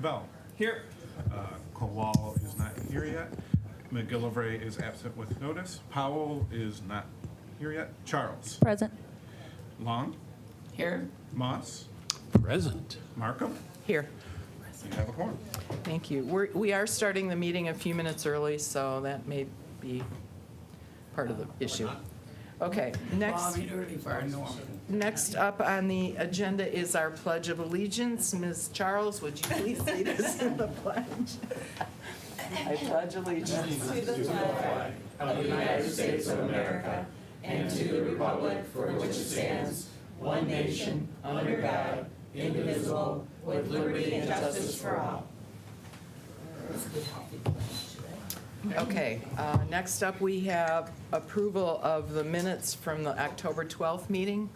Cavell. Here. Kowal is not here yet. McGillivray is absent with notice. Powell is not here yet. Charles. Present. Long. Here. Moss. Present. Markham. Here. You have a quorum. Thank you. We are starting the meeting a few minutes early, so that may be part of the issue. Okay, next up on the agenda is our Pledge of Allegiance. Ms. Charles, would you please lead us in the pledge? I pledge allegiance To the flag of the United States of America and to the republic for which it stands, one nation, under God, indivisible, with liberty and justice for all. Okay, next up, we have approval of the minutes from the October 12th meeting.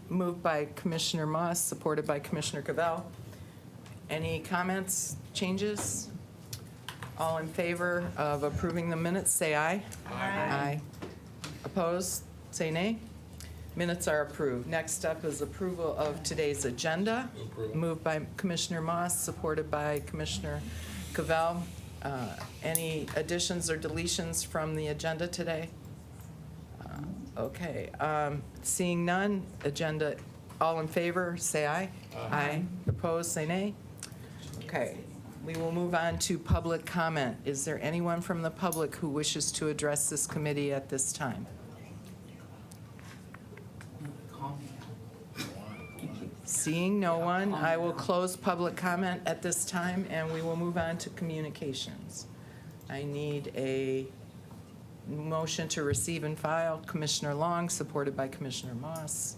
Moved by Commissioner Moss, supported by Commissioner Cavell. Any comments, changes? All in favor of approving the minutes, say aye. Aye. Opposed, say nay. Minutes are approved. Next up is approval of today's agenda. Moved by Commissioner Moss, supported by Commissioner Cavell. Any additions or deletions from the agenda today? Okay, seeing none, agenda, all in favor, say aye. Aye. Opposed, say nay. Okay, we will move on to public comment. Is there anyone from the public who wishes to address this committee at this time? Seeing no one, I will close public comment at this time, and we will move on to communications. I need a motion to receive and file. Commissioner Long, supported by Commissioner Moss.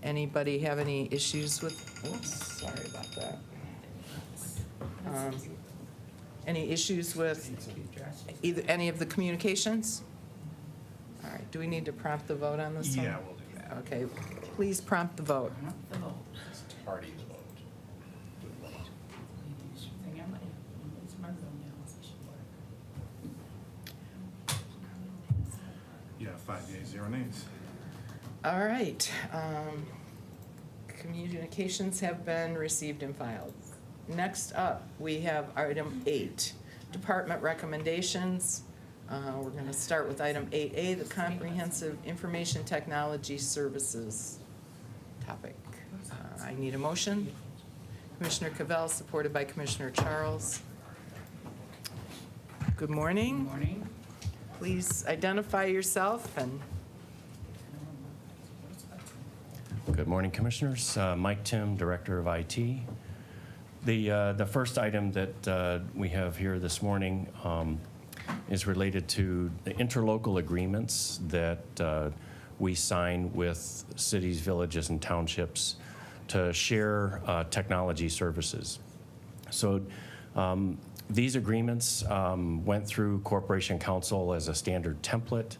Anybody have any issues with, oops, sorry about that. Any issues with either, any of the communications? All right, do we need to prompt the vote on this one? Yeah, we'll do that. Okay, please prompt the vote. It's tardy to vote. Yeah, 5 yeas, 0 nays. All right. Communications have been received and filed. Next up, we have item 8, department recommendations. We're going to start with item 8A, the comprehensive information technology services topic. I need a motion. Commissioner Cavell, supported by Commissioner Charles. Good morning. Good morning. Please identify yourself and. Good morning, Commissioners. Mike Tim, Director of IT. The first item that we have here this morning is related to the interlocal agreements that we sign with cities, villages, and townships to share technology services. So these agreements went through Corporation Council as a standard template.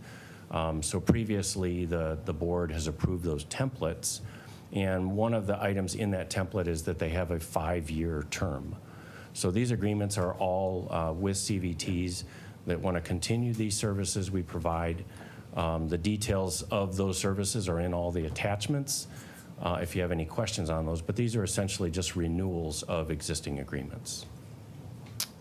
So previously, the board has approved those templates, and one of the items in that template is that they have a 5-year term. So these agreements are all with CVTs that want to continue these services we provide. The details of those services are in all the attachments if you have any questions on those, but these are essentially just renewals of existing agreements.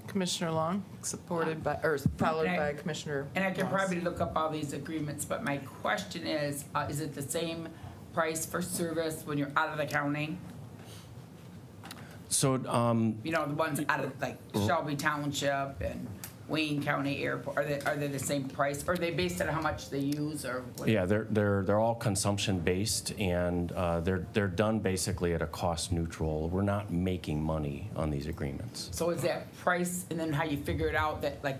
Commissioner Long, supported by, or followed by Commissioner And I can Moss. probably look up all these agreements, but my question is it the same price for service when you're out of the county? So You know, the ones out of like Shelby Township and Wayne County Airport, are they the same price? Or are they based on how much they use or what? yeah, they're all consumption based, and they're done basically at a cost neutral. We're not making money on these agreements. So is that price and then how you figure it out that like,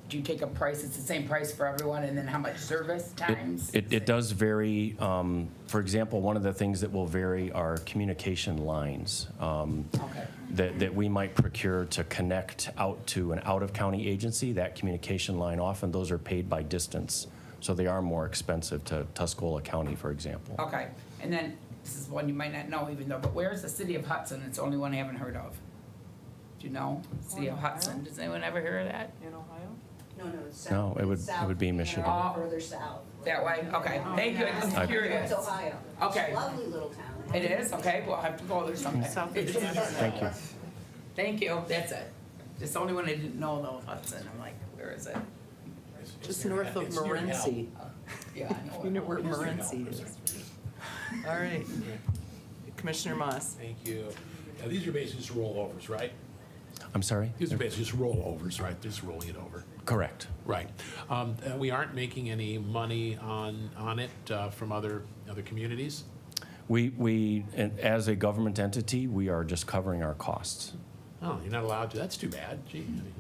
do you take a price, it's the same price for everyone and then how much service times? It does vary. For example, one of the things that will vary are communication lines Okay. that we might procure to connect out to an out-of-county agency. That communication line, often those are paid by distance, so they are more expensive to Tuscola County, for example. Okay, and then, this is one you might not know even though, but where's the city of Hudson? It's the only one I haven't heard of. Do you know? City of Hudson, does anyone ever hear of that? In Ohio? No, it's south. No, it would- It's south, it would be you know, Michigan. Further south. That way? Okay, thank you, I'm just curious. It's Ohio. Okay. It's a lovely little town. It is? Okay, well, I'll have to go there sometime. Thank you. Thank you, that's it. It's the only one I didn't know though, Hudson. I'm like, where is it? Just north of Morenci. Yeah, I know. You know where Morenci is. All right. Commissioner Moss. Thank you. Now, these are basically just rollovers, right? I'm sorry? These are basically just rollovers, right? Just rolling it over. Correct. Right. We aren't making any money on it from other communities? And as a government entity, we are just covering our costs. Oh, you're not allowed to? That's too bad. Gee, I mean,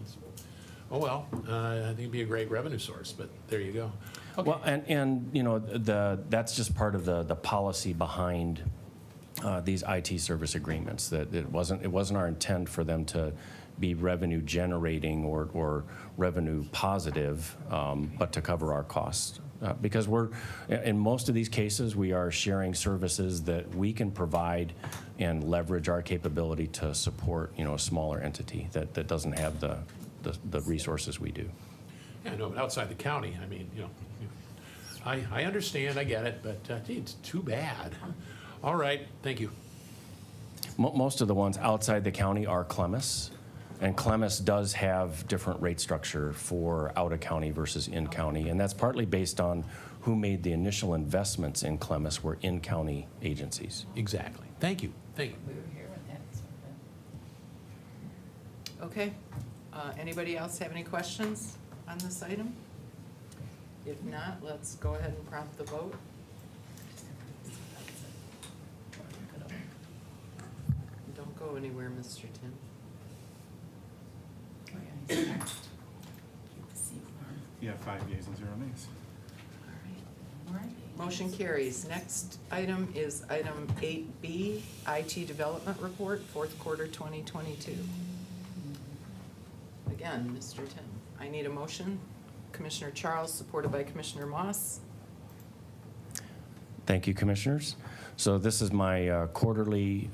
oh, well, I think it'd be a great revenue source, but there you go. Okay. Well, and you know, that's just part of the policy behind these IT service agreements, that it wasn't our intent for them to be revenue generating or revenue positive, but to cover our costs. Because in most of these cases, we are sharing services that we can provide and leverage our capability to support, you know, a smaller entity that doesn't have the resources we do. Yeah, no, but outside the county, I mean, you know, I understand, I get it, but gee, it's too bad. All right, thank you. Most of the ones outside the county are Clemis, and Clemis does have different rate structure for out-of-county versus in-county, and that's partly based on who made the initial investments in Clemis were in-county agencies. Exactly. Thank you. Thank you. We were here when that was. Okay. Anybody else have any questions on this item? If not, let's go ahead and prompt the vote. Don't go anywhere, Mr. Tim. Oh, yeah, he's next. See, You have 5 yeas and 0 nays. All right. Motion carries. Next item is item 8B, IT Development Report, fourth quarter 2022. Again, Mr. Tim, I need a motion. Commissioner Charles, supported by Commissioner Moss. Thank you, Commissioners. So this is my quarterly,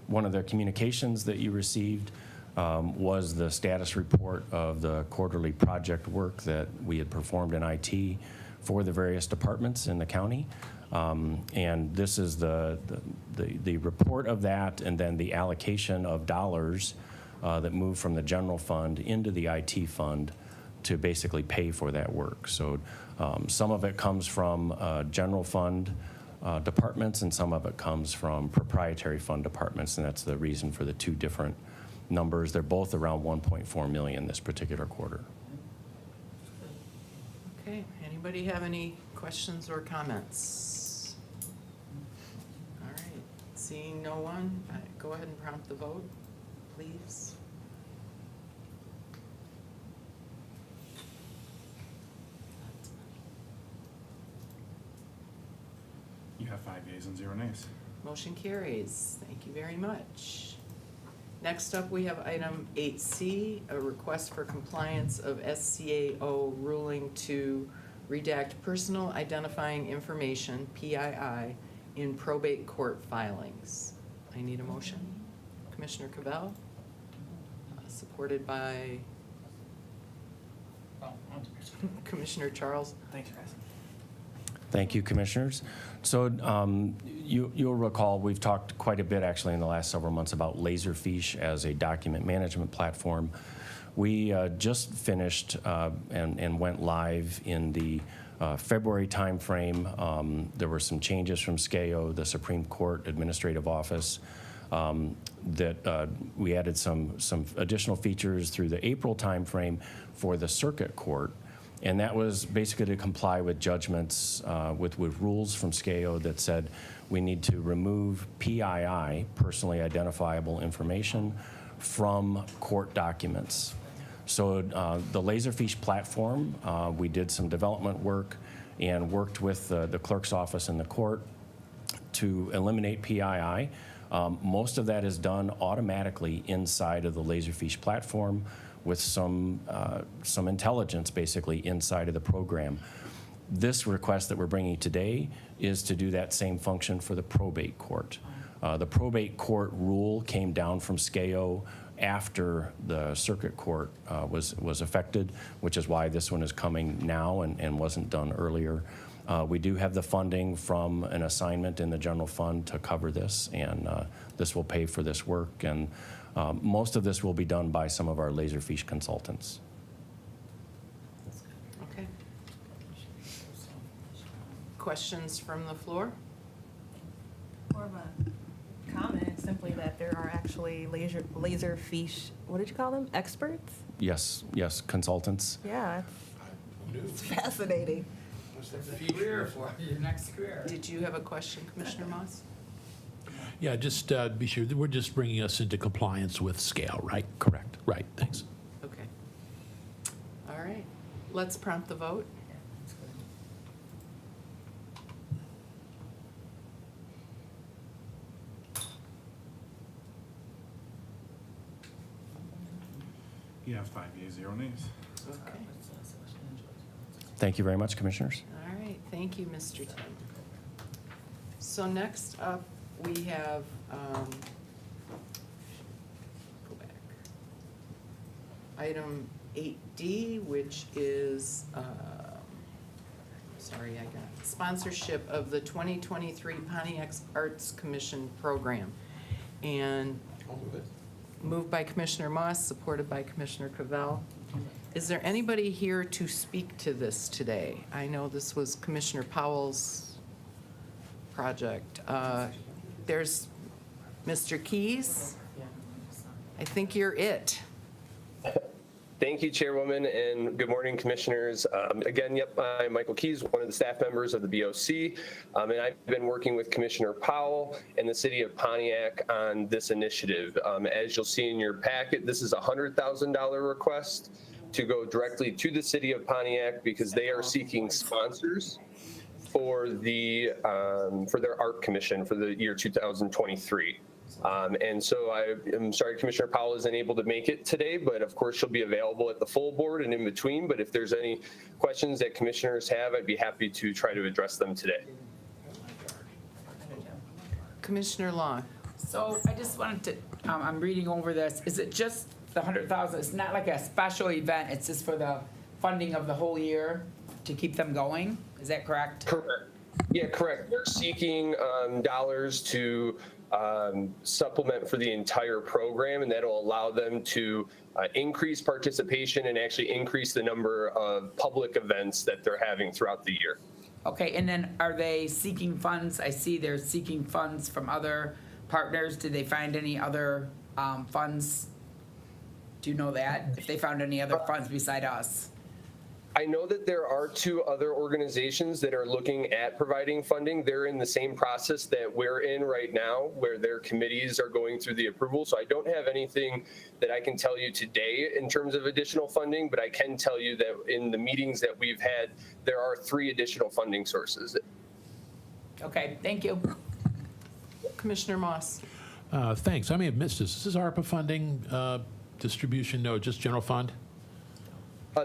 one of the communications that you received was the status report of the quarterly project work that we had performed in IT for the various departments in the county. And this is the report of that, and then the allocation of dollars that move from the general fund into the IT fund to basically pay for that work. So some of it comes from general fund departments, and some of it comes from proprietary fund departments, and that's the reason for the two different numbers. They're both around 1.4 million this particular quarter. Okay, anybody have any questions or comments? All right, seeing no one, go ahead and prompt the vote, please. You have 5 yeas and 0 nays. Motion carries. Thank you very much. Next up, we have item 8C, a request for compliance of SCAO ruling to redact personal identifying information, PII, in probate court filings. I need a motion. Commissioner Cavell, supported by Commissioner Charles. Thanks, guys. Thank you, Commissioners. So you'll recall we've talked quite a bit actually in the last several months about Laserfiche as a document management platform. We just finished and went live in the February timeframe. There were some changes from SCAO, the Supreme Court Administrative Office, that we added some additional features through the April timeframe for the Circuit Court. And that was basically to comply with judgments, with rules from SCAO that said we need to remove PII, personally identifiable information, from court documents. So the Laserfiche platform, we did some development work and worked with the clerk's office in the court to eliminate PII. Most of that is done automatically inside of the Laserfiche platform, with some intelligence basically inside of the program. This request that we're bringing today is to do that same function for the probate court. The probate court rule came down from SCAO after the circuit court was affected, which is why this one is coming now and wasn't done earlier. We do have the funding from an assignment in the general fund to cover this, and this will pay for this work. And most of this will be done by some of our Laserfish consultants. Okay. Questions from the floor? More of a comment, simply that there are actually laserfish, what did you call them? Experts? Yes, yes, consultants. Yeah, it's fascinating. Career for your next career. Did you have a question, Commissioner Moss? Yeah, just be sure, that we're just bringing us into compliance with scale, right? Correct. Right, thanks. Okay. All right. Let's prompt the vote. You have 5 yeas, 0 nays. Okay. Thank you very much, Commissioners. All right. Thank you, Mr. Tim. So next up, we have, go back. Item 8D, which is, sorry, I got it. Sponsorship of the 2023 Pontiac Arts Commission Program. And I'll move it. moved by Commissioner Moss, supported by Commissioner Cavell. Is there anybody here to speak to this today? I know this was Commissioner Powell's project. There's Mr. Keys. I think you're it. Thank you, Chairwoman, and good morning, Commissioners. Again, yep, I'm Michael Keys, one of the staff members of the BOC, and I've been working with Commissioner Powell and the City of Pontiac on this initiative. As you'll see in your packet, this is a $100,000 request to go directly to the City of Pontiac because they are seeking sponsors for the for their art commission for the year 2023. And so I'm sorry Commissioner Powell isn't able to make it today, but of course she'll be available at the full board and in between. But if there's any questions that commissioners have, I'd be happy to try to address them today. Commissioner Long. So I just wanted to, I'm reading over this. Is it just the 100,000? It's not like a special event. It's just for the funding of the whole year to keep them going? Is that correct? Correct. Yeah, correct. They're seeking dollars to supplement for the entire program, and that'll allow them to increase participation and actually increase the number of public events that they're having throughout the year. Okay, and then are they seeking funds? I see they're seeking funds from other partners. Did they find any other funds? Do you know that? If they found any other funds beside us? I know that there are 2 other organizations that are looking at providing funding. They're in the same process that we're in right now, where their committees are going through the approval. So I don't have anything that I can tell you today in terms of additional funding, but I can tell you that in the meetings that we've had, there are 3 additional funding sources. Okay, thank you. Commissioner Moss. Thanks. I may have missed this. Is this ARPA funding distribution? No, just general fund?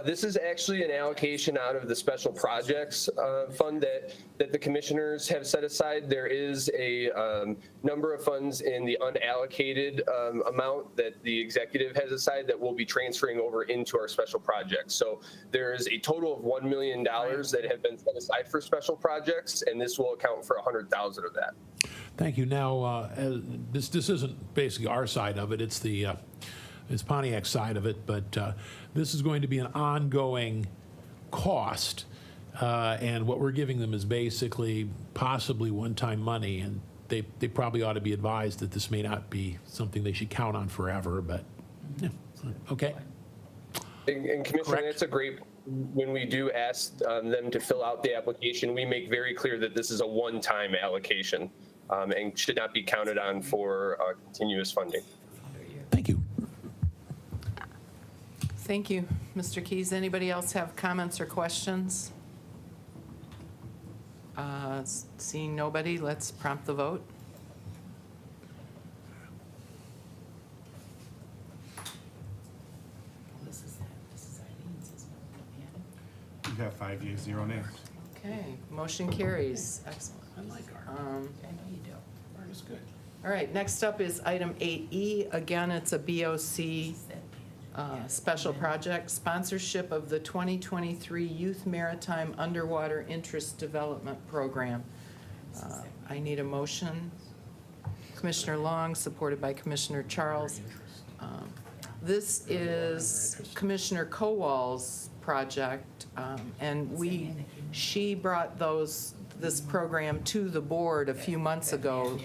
This is actually an allocation out of the special projects fund that the commissioners have set aside. There is a number of funds in the unallocated amount that the executive has aside that will be transferring over into our special projects. So there is a total of $1 million that have been set aside for special projects, and this will account for 100,000 of that. Thank you. Now, this isn't basically our side of it. It's the it's Pontiac's side of it, but this is going to be an ongoing cost, and what we're giving them is basically possibly one-time money, and they probably ought to be advised that this may not be something they should count on forever, but yeah, okay. And Commissioner, Correct. that's a great, when we do ask them to fill out the application, we make very clear that this is a one-time allocation and should not be counted on for continuous funding. Thank you. Thank you, Mr. Keys. Anybody else have comments or questions? Seeing nobody, let's prompt the vote. You have 5 yeas, 0 nays. Okay, motion carries. Excellent. I like ARPA. I know you do. ARPA is good. All right, next up is item 8E. Again, it's a BOC Special project sponsorship of the 2023 Youth Maritime Underwater Interest Development Program. I need a motion. Commissioner Long, supported by Commissioner Charles. This is Commissioner Kowal's project, and she brought this program to the board a few months ago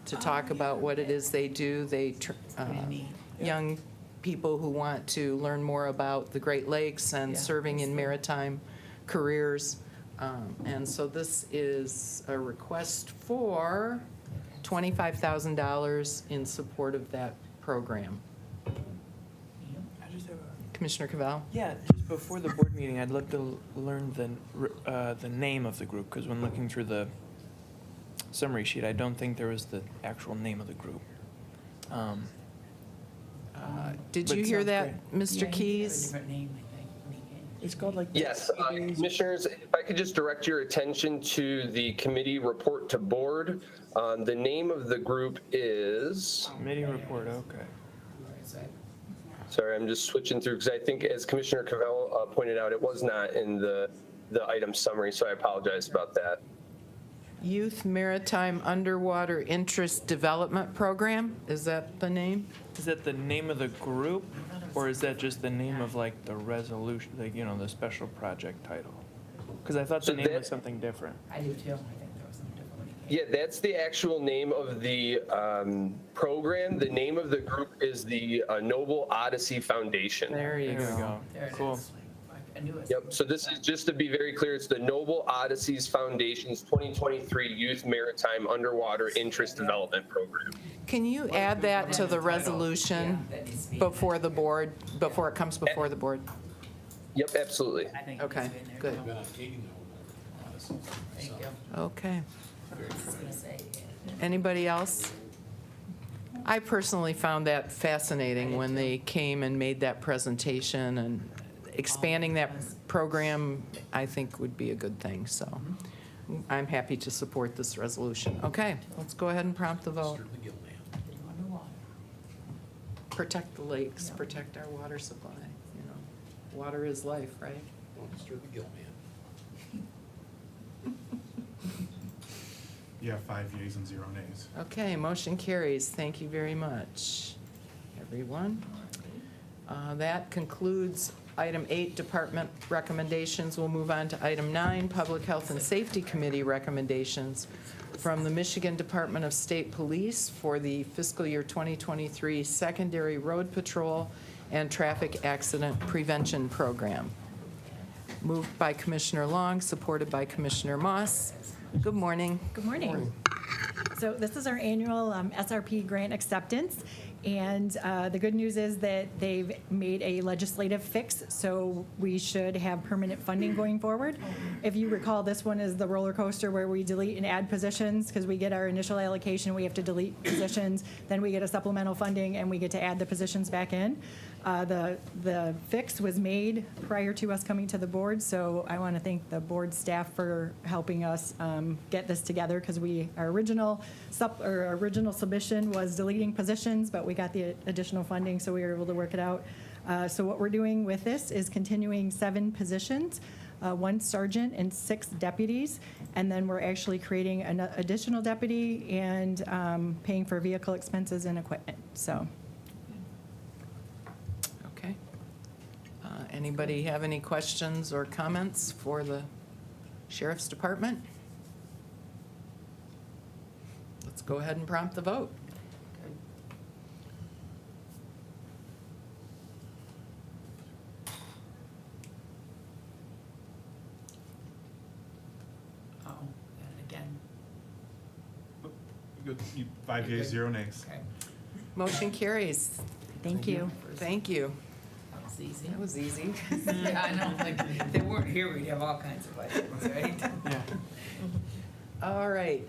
to talk about what it is they do. Young people who want to learn more about the Great Lakes and serving in maritime careers. And so this is a request for $25,000 in support of that program. I just have Commissioner Cavell? yeah, just before the board meeting, I'd love to learn the name of the group, because when looking through the summary sheet, I don't think there was the actual name of the group. Did But you it hear sounds that, Mr. Keys? It's called like. Yes, commissioners, if I could just direct your attention to the committee report to board. The name of the group is, Committee report, okay. sorry, I'm just switching through because I think as Commissioner Cavell pointed out, it was not in the item summary, so I apologize about that. Youth Maritime Underwater Interest Development Program, is that the name? Is that the name of the group, or is that just the name of like the resolution, like, the special project title? Because I thought So the name that- was something different. I do too. I think there was something different. Yeah, that's the actual name of the program. The name of the group is the Noble Odyssey Foundation. There you There we go. go. There it Cool. is. I knew it. Yep, so this is, just to be very clear, it's the Noble Odysseys Foundation's 2023 Youth Maritime Underwater Interest Development Program. Can you add that to the resolution before the board, before it comes before the board? Yep, absolutely. I think Okay, it's in there. good. Been on taking note. Thank you. Okay. I was gonna say, Anybody else? I personally found that fascinating when they came and made that presentation, and expanding that program, I think, would be a good thing, so I'm happy to support this resolution. Okay, let's go ahead and prompt the vote. Stir the gill man. underwater. Protect the lakes, protect our water supply, Water is life, right? Don't stir the gill man. Yeah, 5 yeas and 0 nays. Okay, motion carries. Thank you very much, everyone. That concludes item 8, department recommendations. We'll move on to item 9, Public Health and Safety Committee recommendations from the Michigan Department of State Police for the fiscal year 2023 Secondary Road Patrol and Traffic Accident Prevention Program. Moved by Commissioner Long, supported by Commissioner Moss. Good morning. Good morning. So this is our annual SRP grant acceptance, and the good news is that they've made a legislative fix, so we should have permanent funding going forward. If you recall, this one is the roller coaster where we delete and add positions, because we get our initial allocation, we have to delete positions, then we get a supplemental funding, and we get to add the positions back in. The fix was made prior to us coming to the board, so I want to thank the board staff for helping us get this together, because our original submission was deleting positions, but we got the additional funding, so we were able to work it out. So what we're doing with this is continuing 7 positions, 1 sergeant and 6 deputies, and then we're actually creating an additional deputy and paying for vehicle expenses and equipment, so. Okay. Anybody have any questions or comments for the Sheriff's Department? Let's go ahead and prompt the vote. Oh, got it again. Good. 5 yeas, 0 nays. Okay. Motion carries. Thank you. Thank you. That was easy. That was easy. Yeah, I know, like, if they weren't here, we'd have all kinds of questions, right? Yeah. All right,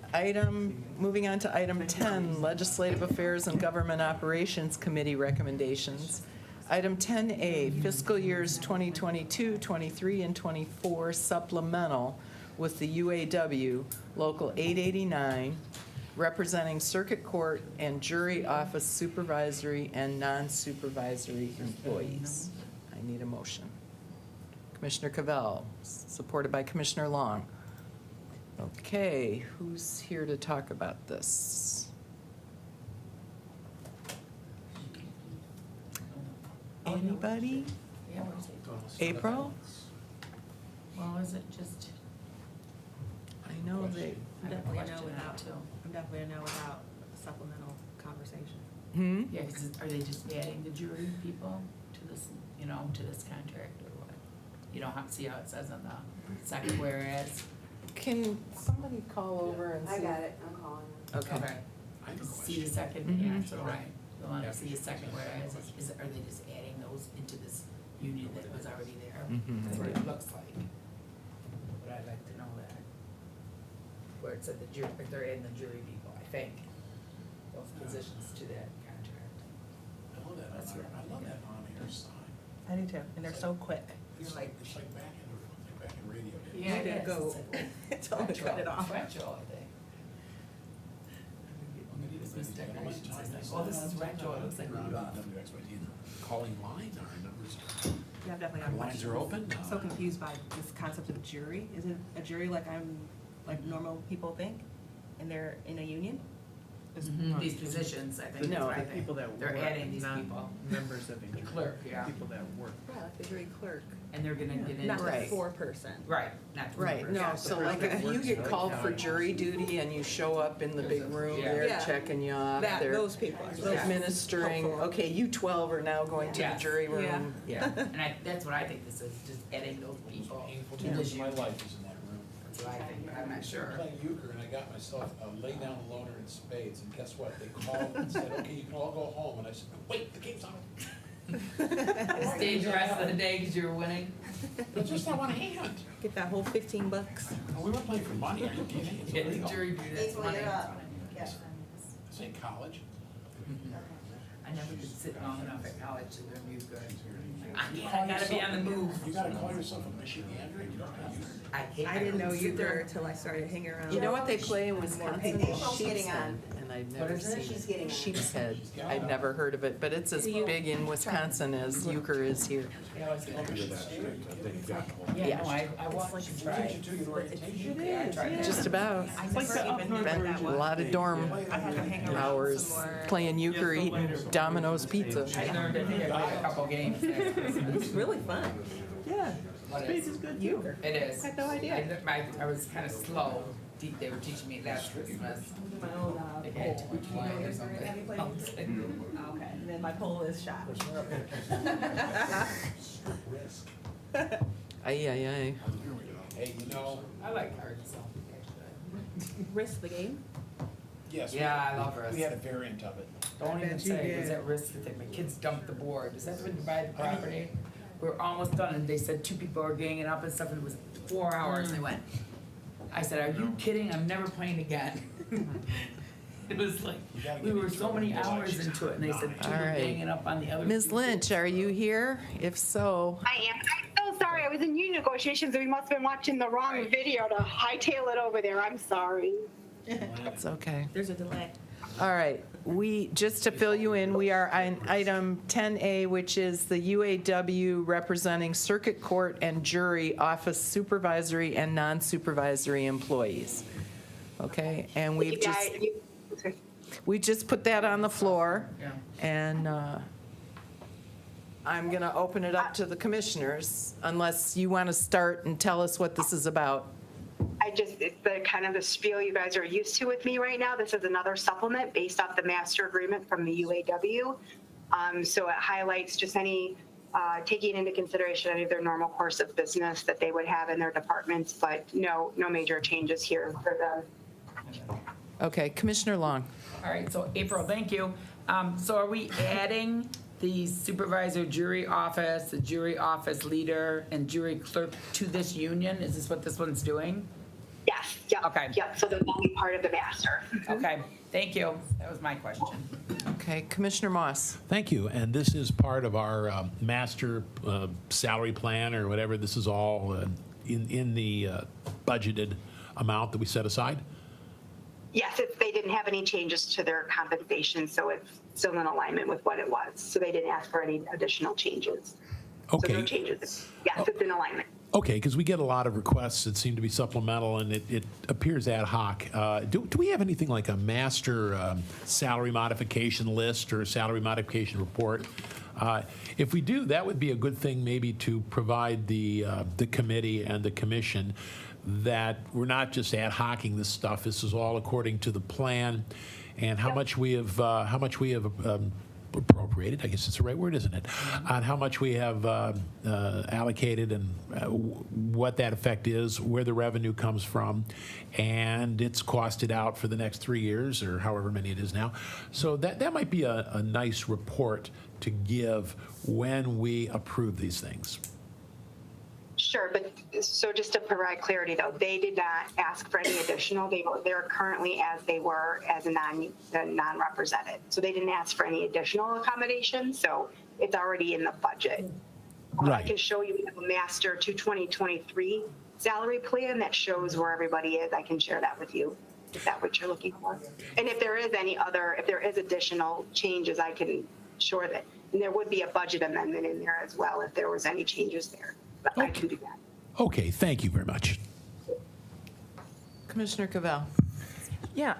moving on to item 10, Legislative Affairs and Government Operations Committee recommendations. Item 10A, fiscal years 2022, 23, and 24 supplemental with the UAW Local 889 representing circuit court and jury office supervisory and non-supervisory employees. I need a motion. Commissioner Cavell, supported by Commissioner Long. Okay, who's here to talk about this? Anybody? April? Well, is it just, I know they, I'm definitely a no question without, too. I'm definitely a no without supplemental conversation. hmm? Yeah, 'cause are they just adding the jury people to this, you know, to this contract or what? You don't have to see how it says on the second whereas. Can somebody call over and see? I got it, I'm calling. Okay. See the second, Mhm. yeah, so right, you want to see a second whereas, are they just adding those into this union that was already there? Mhm. That's what it looks like. But I'd like to know that. Where it said the jury, if they're adding the jury people, I think, those positions to that contract. I love that That's what I'm thinking. on-air sign. I do too, and they're so quick. It's like back in radio days. Yeah, it to is. go. It's Tell them to cut it off. Retro, I think. It's misdecorations, it's like, oh, this is retro, it looks like Rudolph. Calling line, our numbers, Yeah, I've definitely our got lines are questions. open. I'm so confused by this concept of jury. Is it a jury like like normal people think, and they're in a union? These positions, I think, No, that's what I the think. People that They're work, adding these not people, members of a jury. clerk, yeah, People that work. Yeah, like the jury clerk. and they're gonna get into. Not the Right. four-person. Right, not. the Right, person. no, so like if you get called for jury duty and you show up in the big room, Yeah. they're Yeah. checking you off, Those people. they're administering, okay, you 12 are now going to the Yes. jury room. Yeah, and that's what I think this is, just adding those people to this My union. life is in that room. That's what I think, but I'm not sure. Playing euchre, and I got myself a lay down loner in spades, and guess what? They called and said, okay, you can all go home, and I said, wait, the game's on. Stayed the rest of the day because you were winning? But just I want a hand. Get that whole $15. We weren't playing for money, are you kidding? It's Yeah, the illegal. jury duty, that's April, money. you're up. Yes. This ain't college. I never could sit long enough at college to learn you good. I gotta be on the move. You gotta call yourself a Michigander, you don't know. I didn't know you were until I started hanging around. You know what they play in Wisconsin? April's getting Sheep's head, on. and I've What never is it? seen She's getting on. Sheep's head. I've never heard of it, but it's as big in Wisconsin as euchre is here. They always get Yeah. Yeah, no, I want to try. Yeah, I tried that. Just about. I never even knew what that A was. lot of dorm I had to hang around hours some more. playing euchre, eating Domino's pizza. I learned it, I played a couple games next Christmas. It's really fun. Yeah. What is it? good too. It is. I had no idea. I was kind of slow. They were teaching me last Christmas. My own They had too much wine or something. Okay, and then my pole is shot. Ay, ay, ay. Hey, you know, I like cards, so. actually. Risk the game. yes. Yeah, I love risk. We had a variant of it. Don't even bet you say, was did. that risk that my kids dumped the board? Is that when you buy the property? We were almost done and they said two people are ganging up and stuff and it was 4 hours. They went, I said, are you kidding? I'm never playing again. It was like, we were so many hours into it and they said two All were right. ganging up on the other. Ms. two. Lynch, are you here? If so, I am. I'm so sorry. I was in union negotiations and we must have been watching the wrong video to hightail it over there. I'm sorry. it's okay. There's a delay. All right, just to fill you in, we are on item 10A, which is the UAW representing circuit court and jury office supervisory and non-supervisory employees. Okay, and we just put that on the floor. Yeah. And I'm going to open it up to the commissioners, unless you want to start and tell us what this is about. It's the kind of the spiel you guys are used to with me right now. This is another supplement based off the master agreement from the UAW. So it highlights just any, taking into consideration any of their normal course of business that they would have in their departments, but no major changes here for them. Okay, Commissioner Long. All right, so April, thank you. So are we adding the supervisor jury office, the jury office leader, and jury clerk to this union? Is this what this one's doing? Yes, yep. Okay. Yep, so they'll be part of the master. Okay, thank you. That was my question. Okay, Commissioner Moss. Thank you, and this is part of our master salary plan, or whatever. This is all in the budgeted amount that we set aside? Yes, they didn't have any changes to their compensation, so it's still in alignment with what it was. So they didn't ask for any additional changes. So Okay. no changes. Yes, it's in alignment. Okay, because we get a lot of requests that seem to be supplemental, and it appears ad hoc. Do we have anything like a master salary modification list or salary modification report? If we do, that would be a good thing maybe to provide the committee and the commission, that we're not just ad hocing this stuff. This is all according to the plan, and how much we have appropriated, I guess it's the right word, isn't it? On how much we have allocated, and what that effect is, where the revenue comes from, and it's costed out for the next 3 years or however many it is now. So that might be a nice report to give when we approve these things. Sure, but so just to provide clarity though, they did not ask for any additional. They're currently as they were as a non-represented. So they didn't ask for any additional accommodation. So it's already in the budget. Right. I can show you a master to 2023 salary plan that shows where everybody is. I can share that with you if that's what you're looking for. And if there is additional changes, I can share that. And there would be a budget amendment in there as well if there was any changes there. But I can do that. Okay, thank you very much. Commissioner Cavell. Yeah,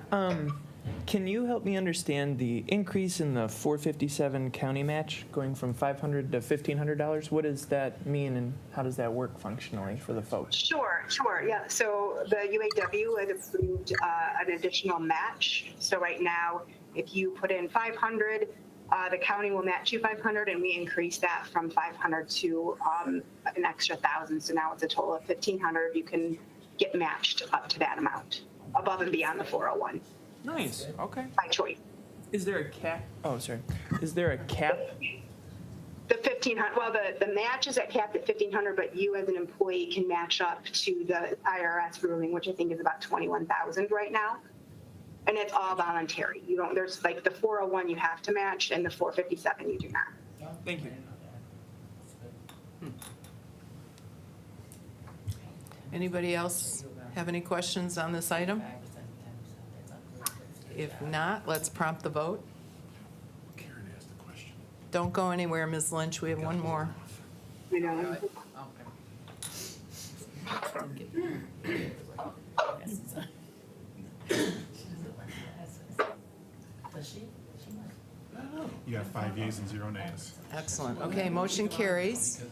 can you help me understand the increase in the 457 county match going from $500 to $1,500? What does that mean, and how does that work functionally for the folks? Sure. Yeah. So the UAW had approved an additional match. So right now, if you put in 500, the county will match you 500, and we increase that from 500 to an extra 1,000. So now it's a total of 1,500. You can get matched up to that amount, above and beyond the 401. Nice. Okay. By choice. Is there a cap? Oh, sorry. Is there a cap? The 1,500. Well, the match is capped at 1,500, but you as an employee can match up to the IRS ruling, which I think is about 21,000 right now. And it's all voluntary. You don't. There's like the 401 you have to match, and the 457 you do not. Thank you. Anybody else have any questions on this item? If not, let's prompt the vote. Karen asked the question. Don't go anywhere, Ms. Lynch. We have one more. You know. You have 5 yeas and 0 nays. Excellent. Okay, motion carries.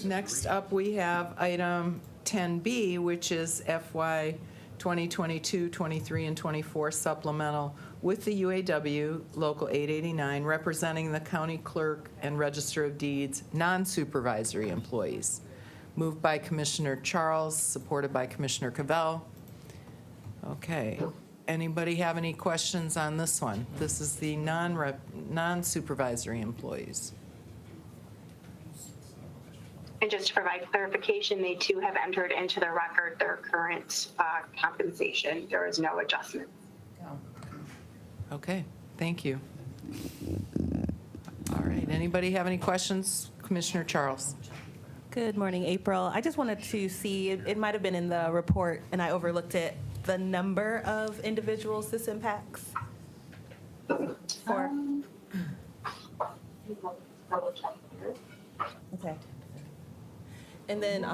Next up, we have item 10B, which is FY 2022, 23, and 24 supplemental with the UAW Local 889, representing the county clerk and register of deeds non-supervisory employees. Moved by Commissioner Charles, supported by Commissioner Cavell. Okay. Anybody have any questions on this one? This is the non-supervisory employees. And just to provide clarification, they too have entered into the record their current compensation. There is no adjustment. Okay, thank you. All right, anybody have any questions? Commissioner Charles. Good morning, April. I just wanted to see, it might have been in the report and I overlooked it, the number of individuals this impacts? Okay. And then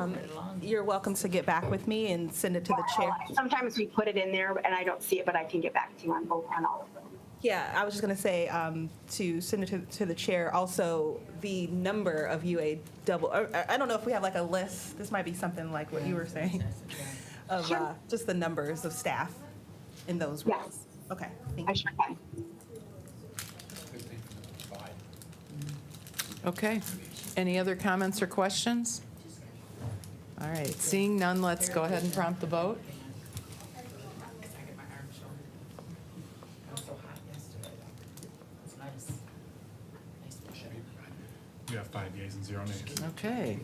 you're welcome to get back with me and send it to the chair. Sometimes we put it in there and I don't see it, but I can get back to you on all of them. Yeah, I was just going to say to send it to the chair. Also, the number of UAW. I don't know if we have like a list. This might be something like what you were saying of just the numbers of staff in those roles. Yes. Okay. Thank I you. sure can. Okay, any other comments or questions? All right, seeing none, let's go ahead and prompt the vote. You have 5 yeas and 0 nays. Okay,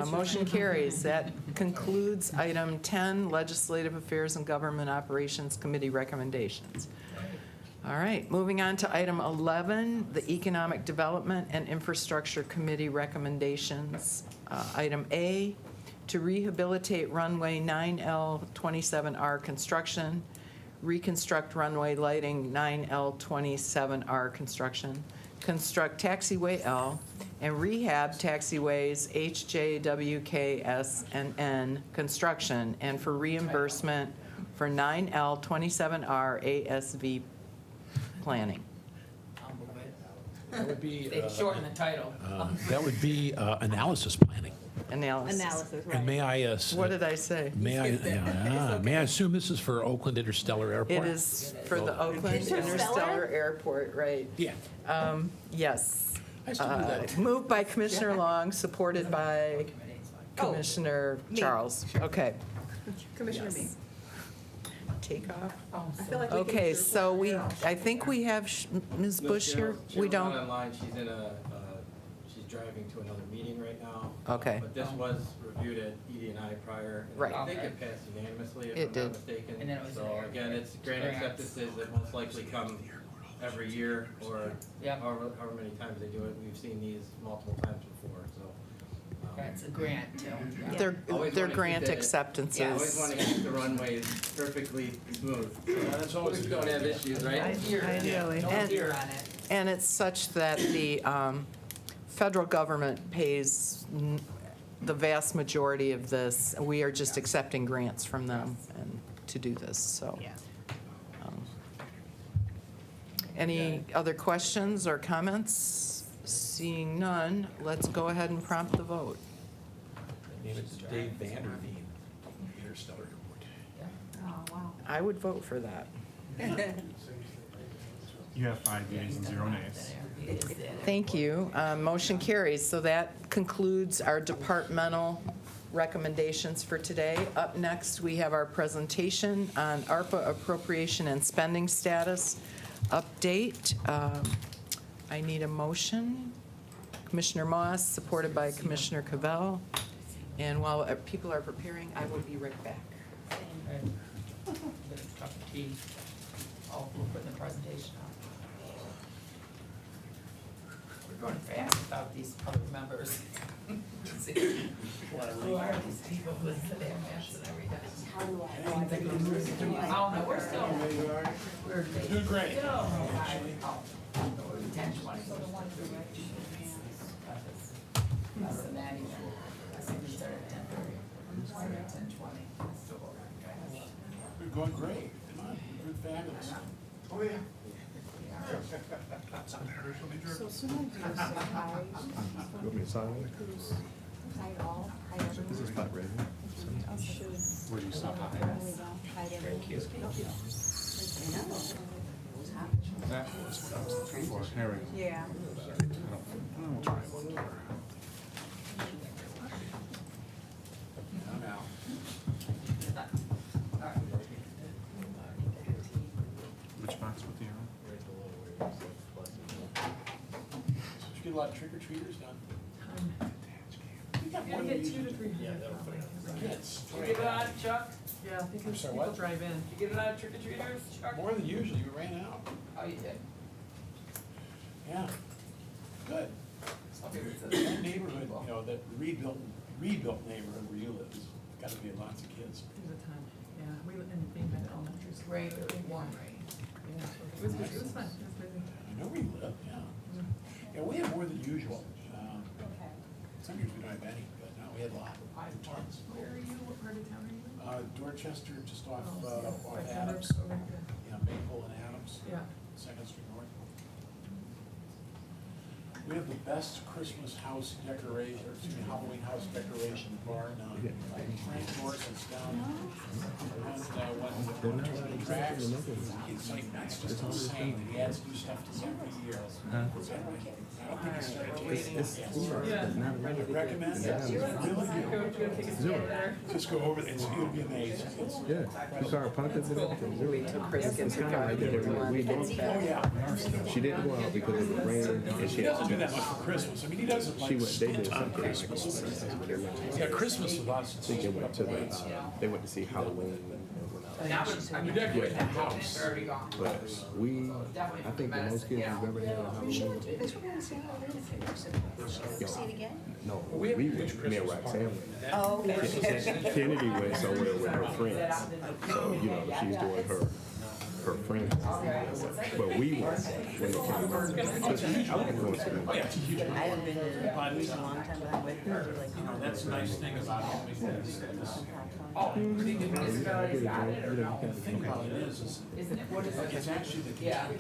motion carries. That concludes item 10, Legislative Affairs and Government Operations Committee recommendations. All right, moving on to item 11, the Economic Development and Infrastructure Committee recommendations. Item A, to rehabilitate runway 9L27R construction, reconstruct runway lighting 9L27R construction, construct taxiway L, and rehab taxiways H, J, W, K, S, and N construction, and for reimbursement for 9L27R ASV planning. I'll move it. That would be, They shorten the title. that would be analysis planning. Analysis. Analysis, And may I, What did I say? may I assume this is for Oakland Interstellar Airport? It is for the Oakland Interstellar Airport, right? Yeah. Yes. I still do that. Moved by Commissioner Long, supported by Commissioner me. Charles. Okay. Commissioner me. Take off. I feel like we can Okay, do- so I think we have Ms. Bush here. We Cheryl, don't, online, she's driving to another meeting right now. Okay. But this was reviewed at Edie and I prior. and Right. I think it passed unanimously, if It I'm did. not mistaken. And then it was So there. again, it's grant Grants. acceptances that most likely come every year or Yep. however many times they do it. We've seen these multiple times before, so. That's a grant too. Yeah. they're Always they're wanna keep grant the- acceptances. Yeah, I always want to keep the runways perfectly smooth. That's always a We good don't have idea. issues, right? Ideally. No And- deer on it. And it's such that the federal government pays the vast majority of this. We are just accepting grants from them and to do this, so. Yeah. Any other questions or comments? Seeing none, let's go ahead and prompt the vote. Name it Dave Vanderveen, Interstellar Airport. I would vote for that. You have 5 yeas and 0 nays. Thank you. Motion carries. So that concludes our departmental recommendations for today. Up next, we have our presentation on ARPA appropriation and spending status update. I need a motion. Commissioner Moss, supported by Commissioner Cavell. And while people are preparing, I will be right back. Get a cup of tea. Oh, we're putting the presentation on. We're going fast without these other members. Who are these people with the damn maps and everything? Oh, no, we're still. We're doing great. Still. 10, 20. Less than that even. I think we started at 10:30. Started at 10:20. Still going fast. We're going great. Come on, we're fabulous. Oh, yeah. So soon as you say hi, Want me to sign it? hi all, hi everyone. Is this spot ready? Where do you stop? Hi everyone. Thank you. That was what I was looking for. There we go. Yeah. I'll try one more. I'm out. Which box with the arrow? Did you get a lot of trick-or-treaters done? We got more than usual. Kids. You get it out, Chuck? Yeah, because sorry, what? drive in. You get it out, trick-or-treaters, Chuck? More than usual, you ran out. Oh, you did? Yeah. Good. Okay, so That neighborhood, you know, that rebuilt neighborhood where you live has got to be lots of kids. Yeah, we live in Greenbelt Elementary School. Ray, warm Ray. It was fun, it was busy. I know where you live, yeah. Yeah, we have more than usual. Some years we don't have any, but no, we had a lot. Tons. Where are you, what part of town are you in? Dorchester, just off By Adams. Adams, over here. Yeah, Maple and Adams. Yeah. Second Street North. We have the best Christmas house decoration, or excuse me, Halloween house decoration bar now. Frank Morrison's down. And when the tracks, it's like, that's just insane. He adds new stuff to every year. I don't think it's started taking it yet. I recommend it. It's really good. Just go over it, you'll be amazed. It's- Yeah, you saw her pockets and everything. Zero. Wait till Chris gets It's her kind of like that everyone every gets week. back. Oh, yeah. She didn't go out because of the rain and He she had doesn't do to. that much for Christmas. I mean, he doesn't She like went, they did spend on something like, Christmas. they went Yeah, Christmas with us. I think they went to they went to see Halloween and went out. Now, I mean, decorate the house. house. It's already gone. But I think the most kids we've ever had on Halloween. See it again? No, we went, me and Roxanne went. Oh, okay. Kennedy went somewhere with her friends. So, you know, she's doing her her friends. But we were, when it came out. I was going to them. I haven't been to Greece in a long time, but I went there like. That's the nice thing about all these things. You Thing about it is it's actually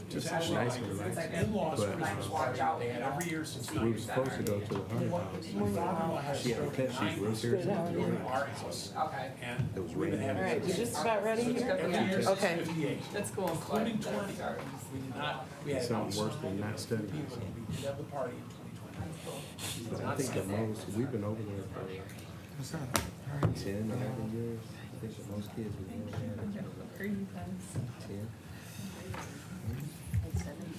it's actually nice and relaxing. in-laws But Christmas party they had every year since we were supposed to go to her house. She had a pet, she's real serious about the organ. our house. Okay. And It was we've been raining. All right, you just about ready here? every year since Okay. 58. That's cool. Including 20. We did not, we had Something worse than not studying. people. We did have the party in 2020. But I think the most, we've been over there for 10, 11 years. I think the most kids we've ever had. 10.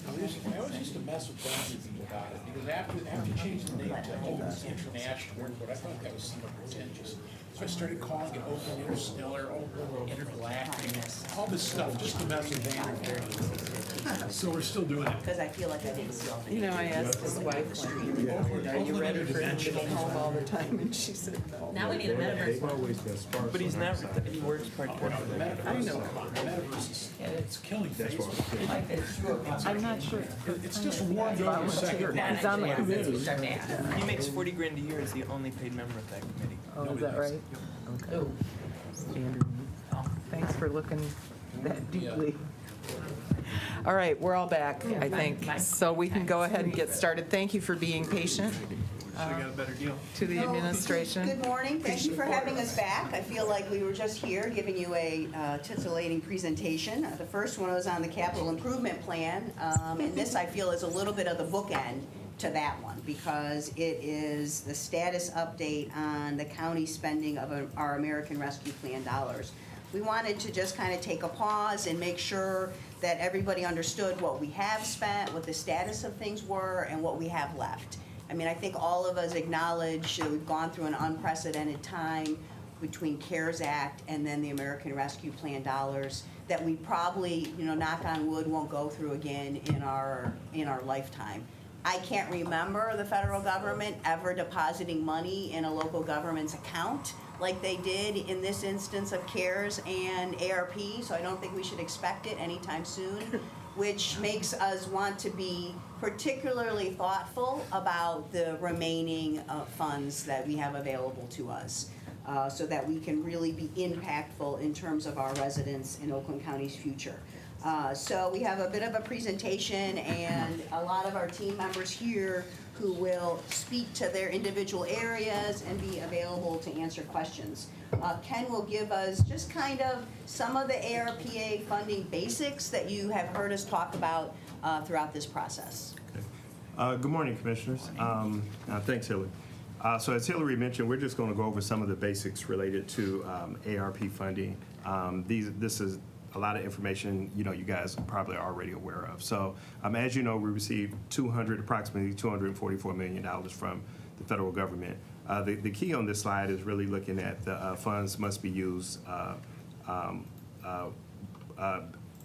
I always used to mess with people about it, because after changing the name to Open International Airport, I thought that was somewhat pretentious. So I started calling it Open Interstellar, Open Intergalactic, all this stuff, just to mess with Vanderbilt. So we're still doing it. Because I feel like I didn't see all the. You know, I asked his wife, are you ready for him to be home all the time? And she said, no. Now we need a metaverse. They've always been sparse. But he's on not, that side. he works part-time. I know. Metaverse is, it's killing That's Facebook. why I'm not sure. It's just one go to second. He's on the committee. He makes 40 grand a year as the only paid member of that committee. Oh, is that right? Okay. Andrew, thanks for looking that deeply. All right, we're all back, I think, so we can go ahead and get started. Thank you for being patient. To the administration. Good morning. Thank you for having us back. I feel like we were just here giving you a titillating presentation. The first one was on the capital improvement plan, and this I feel is a little bit of the bookend to that one because it is the status update on the county spending of our American Rescue Plan dollars. We wanted to just kind of take a pause and make sure that everybody understood what we have spent, what the status of things were, and what we have left. I mean, I think all of us acknowledge that we've gone through an unprecedented time between CARES Act and then the American Rescue Plan dollars that we probably, knock on wood, won't go through again in our lifetime. I can't remember the federal government ever depositing money in a local government's account like they did in this instance of CARES and ARP, so I don't think we should expect it anytime soon, which makes us want to be particularly thoughtful about the remaining funds that we have available to us so that we can really be impactful in terms of our residents in Oakland County's future. So we have a bit of a presentation and a lot of our team members here who will speak to their individual areas and be available to answer questions. Ken will give us just kind of some of the ARPA funding basics that you have heard us talk about throughout this process. Good morning, Commissioners. Thanks, Hillary. So as Hillary mentioned, we're just going to go over some of the basics related to ARP funding. This is a lot of information, you guys are probably already aware of. So as you know, we received approximately $244 million from the federal government. The key on this slide is really looking at the funds must be used by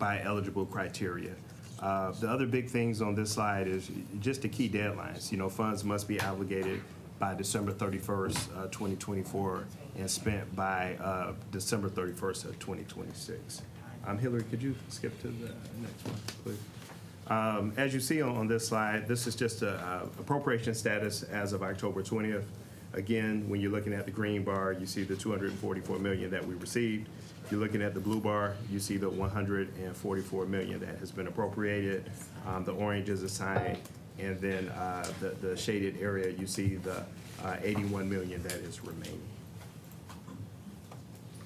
eligible criteria. The other big things on this slide is just the key deadlines. Funds must be obligated by December 31st, 2024, and spent by December 31st of 2026. Hillary, could you skip to the next one, please? As you see on this slide, this is just a appropriation status as of October 20th. Again, when you're looking at the green bar, you see the $244 million that we received. If you're looking at the blue bar, you see the $144 million that has been appropriated. The orange is assigned, and then the shaded area, you see the $81 million that is remaining.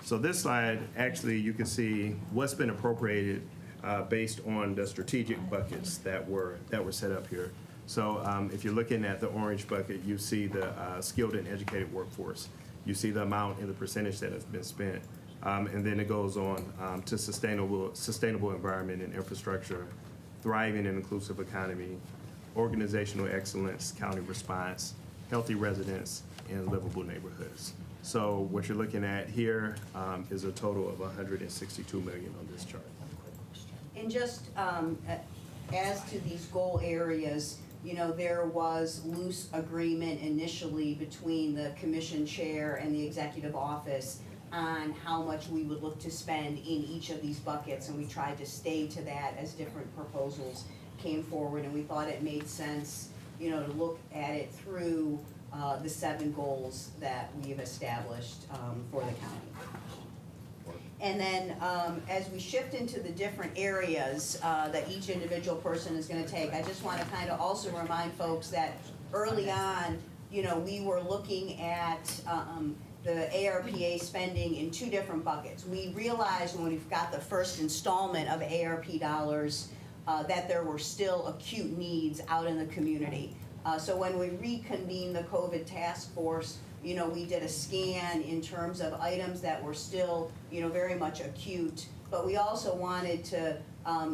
So this slide, actually, you can see what's been appropriated based on the strategic buckets that were set up here. So if you're looking at the orange bucket, you see the skilled and educated workforce. You see the amount and the percentage that has been spent. And then it goes on to sustainable environment and infrastructure, thriving and inclusive economy, organizational excellence, county response, healthy residents, and livable neighborhoods. So what you're looking at here is a total of $162 million on this chart. And just as to these goal areas, there was loose agreement initially between the commission chair and the executive office on how much we would look to spend in each of these buckets, and we tried to stay to that as different proposals came forward, and we thought it made sense, you know, to look at it through the 7 goals that we've established for the county. And then as we shift into the different areas that each individual person is gonna take, I just wanna kind of also remind folks that early on, you know, we were looking at the ARPA spending in 2 different buckets. We realized when we've got the first installment of ARP dollars that there were still acute needs out in the community. So when we reconvened the COVID task force, you know, we did a scan in terms of items that were still, you know, very much acute, but we also wanted to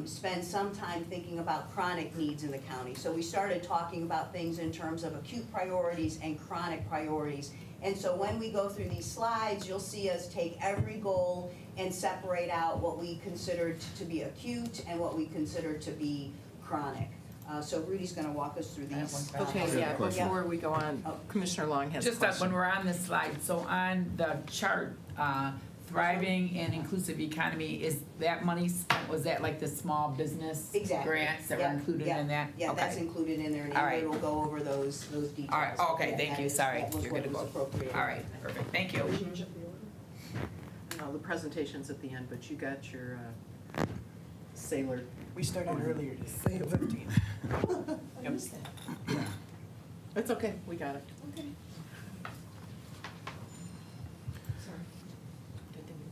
spend some time thinking about chronic needs in the county. So we started talking about things in terms of acute priorities and chronic priorities. And so when we go through these slides, you'll see us take every goal and separate out what we considered to be acute and what we consider to be chronic. So Rudy's gonna walk us through these. Okay, yeah, before we go on, Commissioner Long has a Just question. when we're on this slide, so on the chart, thriving and inclusive economy, is that money spent, was that like the small business Exactly. grants that were Yep, included yep, in that? Yeah, that's Okay. included in there, and All right. Ingrid will go over those details. All right, okay, Yeah, thank that you, is- sorry, that was you're what gonna was go. appropriated. All right, perfect, thank you. No, the presentation's at the end, but you got your sailor. We started earlier to say 15. Yep. It's okay, we got it.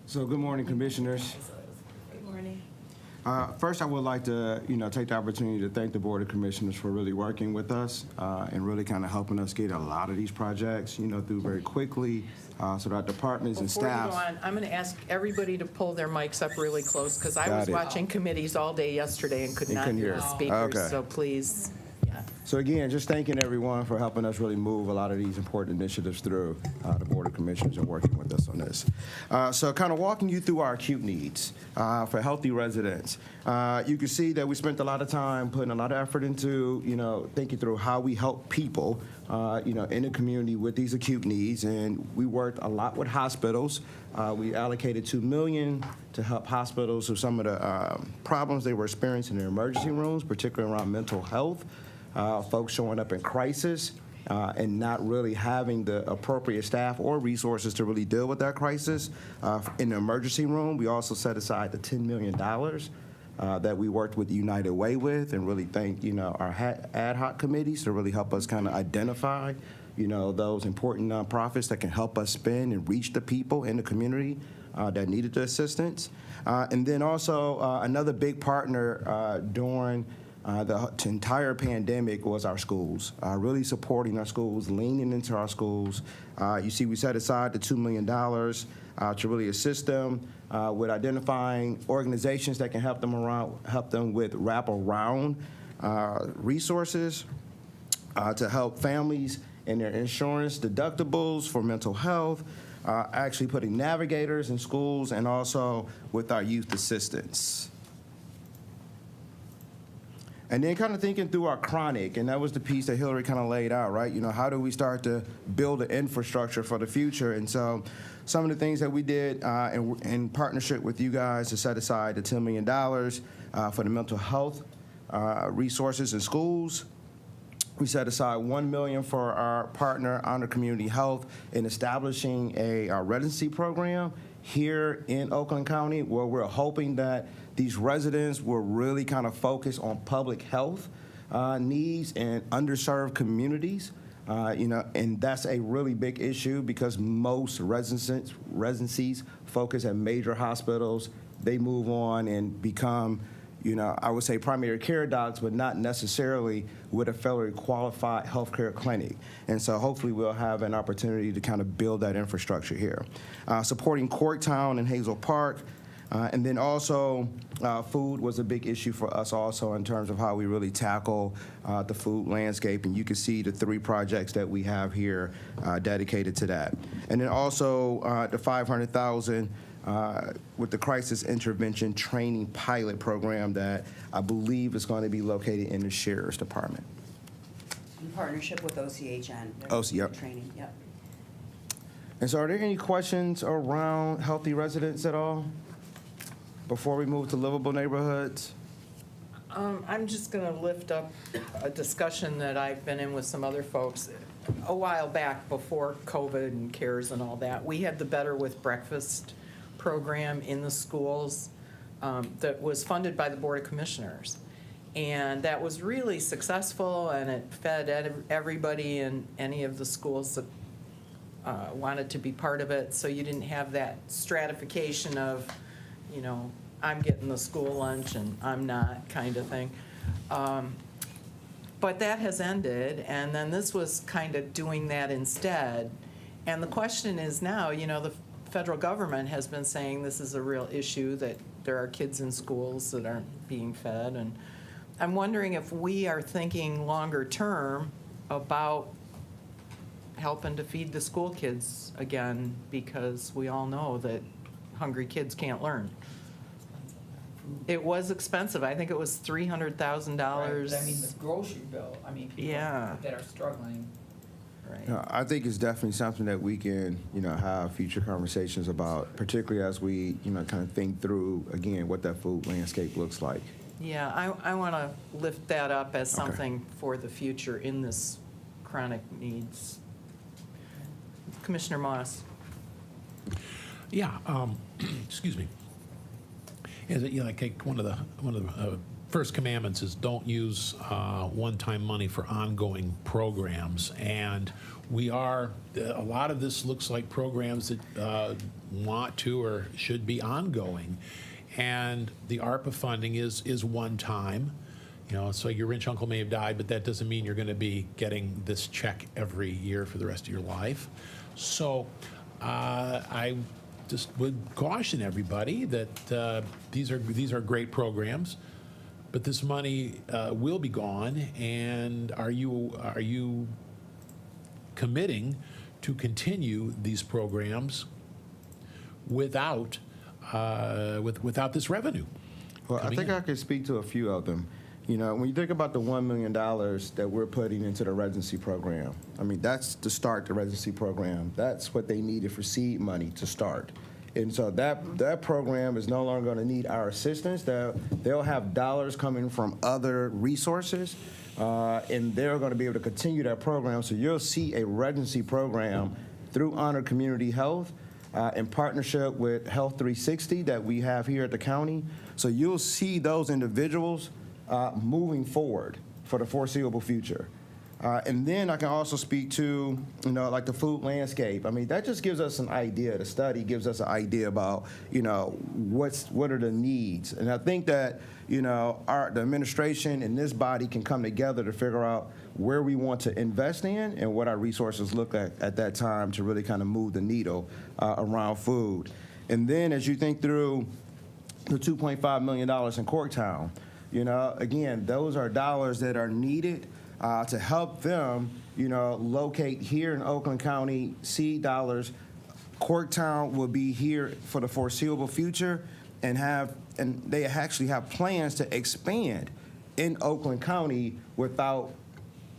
So good morning, commissioners. Good morning. First, I would like to, take the opportunity to thank the Board of Commissioners for really working with us and really kind of helping us get a lot of these projects, through very quickly, so that departments and Before you staff. go on, I'm going to ask everybody to pull their mics up really close, because I Got was it. watching committees all day yesterday and could You not couldn't hear hear. the speakers, Okay. so please, yeah. So again, just thanking everyone for helping us really move a lot of these important initiatives through the Board of Commissioners and working with us on this. So kind of walking you through our acute needs for healthy residents. You can see that we spent a lot of time putting a lot of effort into, thinking through how we help people, in the community with these acute needs. And we worked a lot with hospitals. We allocated $2 million to help hospitals with some of the problems they were experiencing in their emergency rooms, particularly around mental health. Folks showing up in crisis and not really having the appropriate staff or resources to really deal with that crisis. In the emergency room, we also set aside the $10 million that we worked with United Way with, and really thank, our ad hoc committees to really help us kind of identify, those important nonprofits that can help us spend and reach the people in the community that needed the assistance. And then also another big partner during the entire pandemic was our schools, really supporting our schools, leaning into our schools. You see, we set aside the $2 million to really assist them with identifying organizations that can help them with wrap-around resources to help families and their insurance deductibles for mental health, actually putting navigators in schools, and also with our youth assistance. And then kind of thinking through our chronic, and that was the piece that Hillary kind of laid out, right? How do we start to build an infrastructure for the future? And so some of the things that we did in partnership with you guys to set aside the $10 million for the mental health resources in schools. We set aside $1 million for our partner, Honor Community Health, in establishing a residency program here in Oakland County, where we're hoping that these residents will really kind of focus on public health needs and underserved communities. And that's a really big issue because most residencies focus at major hospitals. They move on and become, I would say primary care docs, but not necessarily with a federally qualified healthcare clinic. And so hopefully we'll have an opportunity to kind of build that infrastructure here. Supporting Corktown and Hazel Park. And then also, food was a big issue for us also in terms of how we really tackle the food landscape. And you can see the 3 projects that we have here dedicated to that. And then also the $500,000 with the crisis intervention training pilot program that I believe is going to be located in the Sheriff's Department. In partnership with OCHN. Yep. Training, yep. And so are there any questions around healthy residents at all before we move to livable neighborhoods? I'm just going to lift up a discussion that I've been in with some other folks. A while back, before COVID and CARES and all that, we had the Better with Breakfast program in the schools that was funded by the Board of Commissioners. And that was really successful, and it fed everybody in any of the schools that wanted to be part of it. So you didn't have that stratification of, you know, I'm getting the school lunch and I'm not kind of thing. But that has ended, and then this was kind of doing that instead. And the question is now, you know, the federal government has been saying this is a real issue, that there are kids in schools that aren't being fed. And I'm wondering if we are thinking longer term about helping to feed the school kids again, because we all know that hungry kids can't learn. It was expensive. I think it was $300,000. Right, I mean, the grocery bill, I mean, people Yeah. that are struggling. Right. I think it's definitely something that we can, you know, have future conversations about, particularly as we, you know, kind of think through, again, what that food landscape looks like. Yeah, I want to lift that up as something for the future in this chronic needs. Commissioner Moss. Yeah, excuse me. Is it, you know, like one of the first commandments is don't use one-time money for ongoing programs, and we are, a lot of this looks like programs that want to or should be ongoing, and the ARPA funding is one time. You know, so your rich uncle may have died, but that doesn't mean you're going to be getting this check every year for the rest of your life. So I just would caution everybody that these are great programs, but this money will be gone. And are you committing to continue these programs without this revenue? Well, I think I could speak to a few of them. You know, when you think about the $1 million that we're putting into the residency program, I mean, that's to start the residency program. That's what they needed for seed money to start. And so that program is no longer going to need our assistance. They'll have dollars coming from other resources, and they're going to be able to continue that program. So you'll see a residency program through Honor Community Health in partnership with Health 360 that we have here at the county. So you'll see those individuals moving forward for the foreseeable future. And then I can also speak to, you know, like the food landscape. I mean, that just gives us an idea. The study gives us an idea about, you know, what are the needs. And I think that, you know, the administration and this body can come together to figure out where we want to invest in and what our resources look at that time to really kind of move the needle around food. And then as you think through the $2.5 million in Corktown, you know, again, those are dollars that are needed to help them, you know, locate here in Oakland County, seed dollars. Corktown will be here for the foreseeable future, and they actually have plans to expand in Oakland County without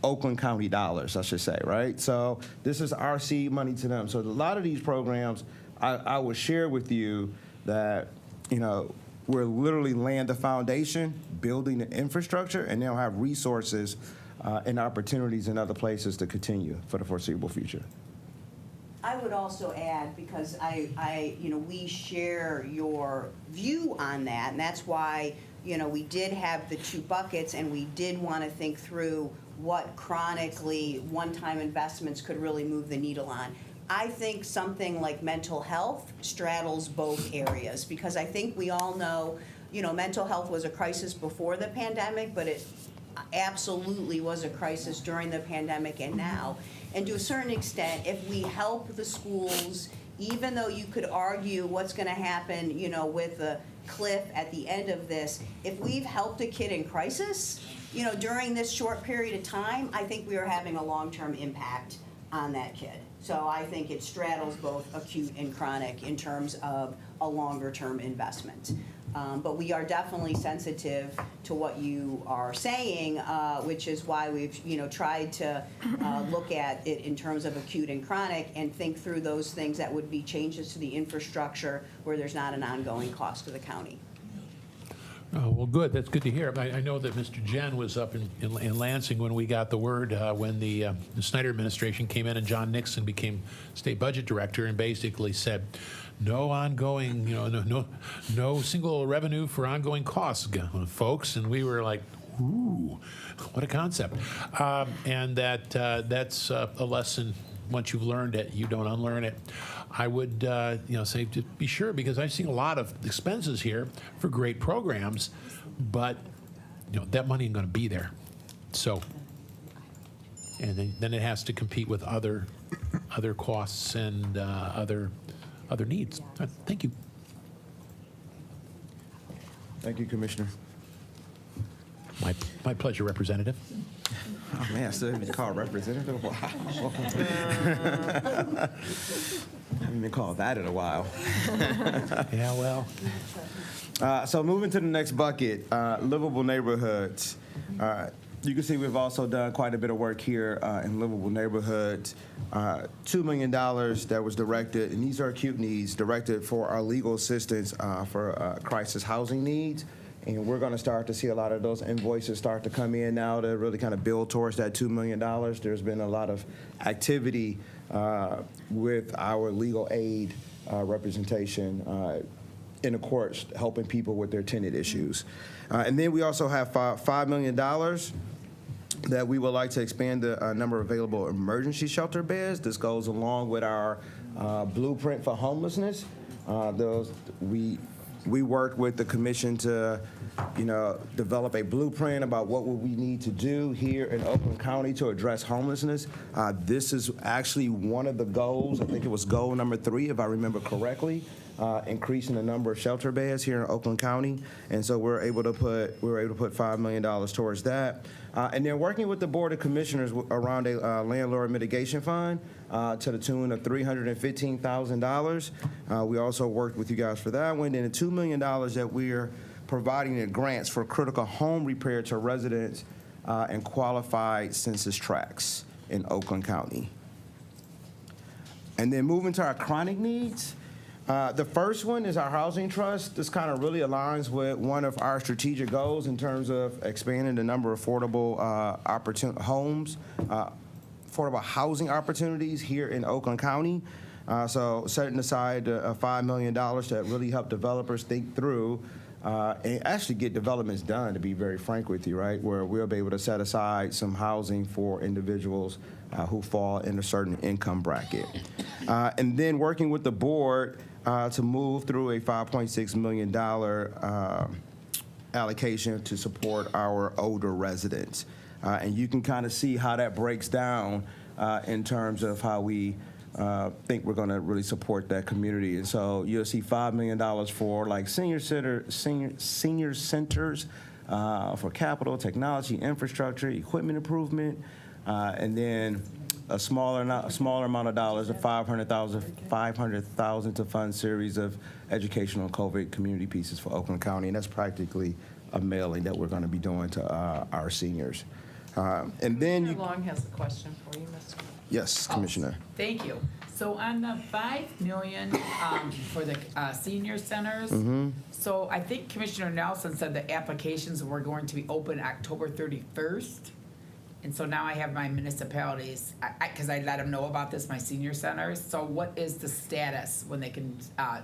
Oakland County dollars, I should say, right? So this is our seed money to them. So a lot of these programs, I would share with you that, you know, we're literally laying the foundation, building the infrastructure, and they'll have resources and opportunities in other places to continue for the foreseeable future. I would also add, because we share your view on that, and that's why, you know, we did have the two buckets, and we did want to think through what chronically one-time investments could really move the needle on. I think something like mental health straddles both areas, because I think we all know, you know, mental health was a crisis before the pandemic, but it absolutely was a crisis during the pandemic and now. And to a certain extent, if we help the schools, even though you could argue what's going to happen, you know, with the cliff at the end of this, if we've helped a kid in crisis, you know, during this short period of time, I think we are having a long-term impact on that kid. So I think it straddles both acute and chronic in terms of a longer-term investment. But we are definitely sensitive to what you are saying, which is why we've, tried to look at it in terms of acute and chronic and think through those things that would be changes to the infrastructure where there's not an ongoing cost to the county. Oh, well, good. That's good to hear. I know that Mr. Jen was up in Lansing when we got the word when the Snyder administration came in and John Nixon became state budget director and basically said, no ongoing, no single revenue for ongoing costs, folks. And we were like, ooh, what a concept. And that's a lesson. Once you've learned it, you don't unlearn it. I would, say to be sure, because I've seen a lot of expenses here for great programs, but that money ain't going to be there. So, and then it has to compete with other costs and other needs. Thank you. Thank you, Commissioner. My pleasure, Representative. Oh, man, I still haven't been called representative? Wow. I haven't been called that in a while. Yeah, well. So moving to the next bucket, livable neighborhoods. You can see we've also done quite a bit of work here in livable neighborhoods. $2 million that was directed, and these are acute needs, directed for our legal assistance for crisis housing needs. And we're going to start to see a lot of those invoices start to come in now to really kind of build towards that $2 million. There's been a lot of activity with our legal aid representation in the courts, helping people with their tenant issues. And then we also have $5 million that we would like to expand the number of available emergency shelter beds. This goes along with our blueprint for homelessness. We worked with the commission to, develop a blueprint about what would we need to do here in Oakland County to address homelessness. This is actually one of the goals. I think it was goal number 3, if I remember correctly, increasing the number of shelter beds here in Oakland County. And so we were able to put $5 million towards that. And then working with the Board of Commissioners around a landlord mitigation fund to the tune of $315,000. We also worked with you guys for that one. And the $2 million that we're providing in grants for critical home repair to residents and qualified census tracts in Oakland County. And then moving to our chronic needs. The first one is our housing trust. This kind of really aligns with one of our strategic goals in terms of expanding the number of affordable affordable housing opportunities here in Oakland County. So setting aside $5 million to really help developers think through and actually get developments done, to be very frank with you, right? Where we'll be able to set aside some housing for individuals who fall in a certain income bracket. And then working with the board to move through a $5.6 million allocation to support our older residents. And you can kind of see how that breaks down in terms of how we think we're going to really support that community. And so you'll see $5 million for like senior centers for capital, technology, infrastructure, equipment improvement, and then a smaller amount of dollars, of $500,000 to fund series of educational and COVID community pieces for Oakland County, and that's practically a mailing that we're going to be doing to our seniors. And then Commissioner Long has a question for you, Mr. Yes, Commissioner. Thank you. So on the $5 million for the senior centers, so I think Commissioner Nelson said the applications were going to be open October 31st. And so now I have my municipalities, because I let them know about this, my senior centers. So what is the status when they can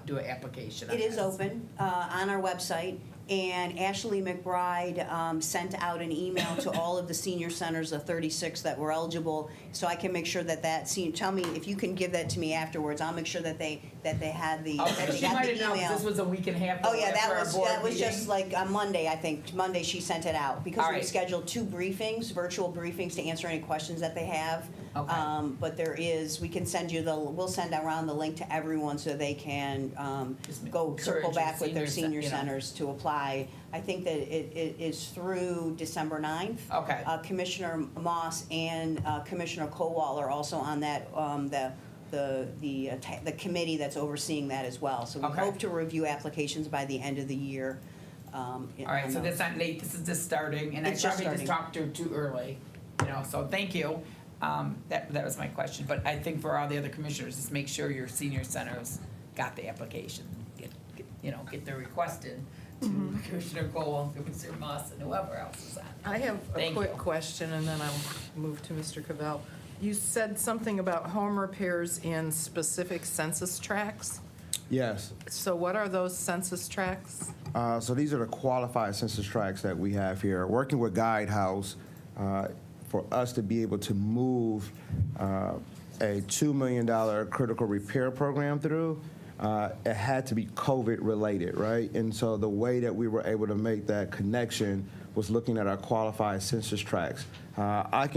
do an application? It is open on our website. And Ashley McBride sent out an email to all of the senior centers, the 36 that were eligible, so I can make sure that tell me if you can give that to me afterwards. I'll make sure that they had the that they she got might the have known, email. this was a week and a half. Oh yeah, after our board that was meeting. just like on Monday, I think. Monday she sent it out because All we right. scheduled 2 briefings, virtual briefings to answer any questions that they have. Okay. But we'll send around the link to everyone so they can go circle encourage back with their senior senior centers to apply. I think that it is through December 9th. Okay. Commissioner Moss and Commissioner Kowal are also on that, the the committee that's overseeing that as well. So we Okay. hope to review applications by the end of the year. All right, so that's not late, this is just starting, and I It's just probably just starting. talked too early, so thank you. That was my question, but I think for all the other commissioners, just make sure your senior centers got the application. Get their request in to Commissioner Cole, Commissioner Moss, and whoever else is on. I have a Thank quick you. question, and then I'll move to Mr. Cavell. You said something about home repairs in specific census tracts. Yes. So what are those census tracts? So these are the qualified census tracts that we have here. Working with Guidehouse, for us to be able to move a $2 million critical repair program through, it had to be COVID related, right? And so the way that we were able to make that connection was looking at our qualified census tracts. I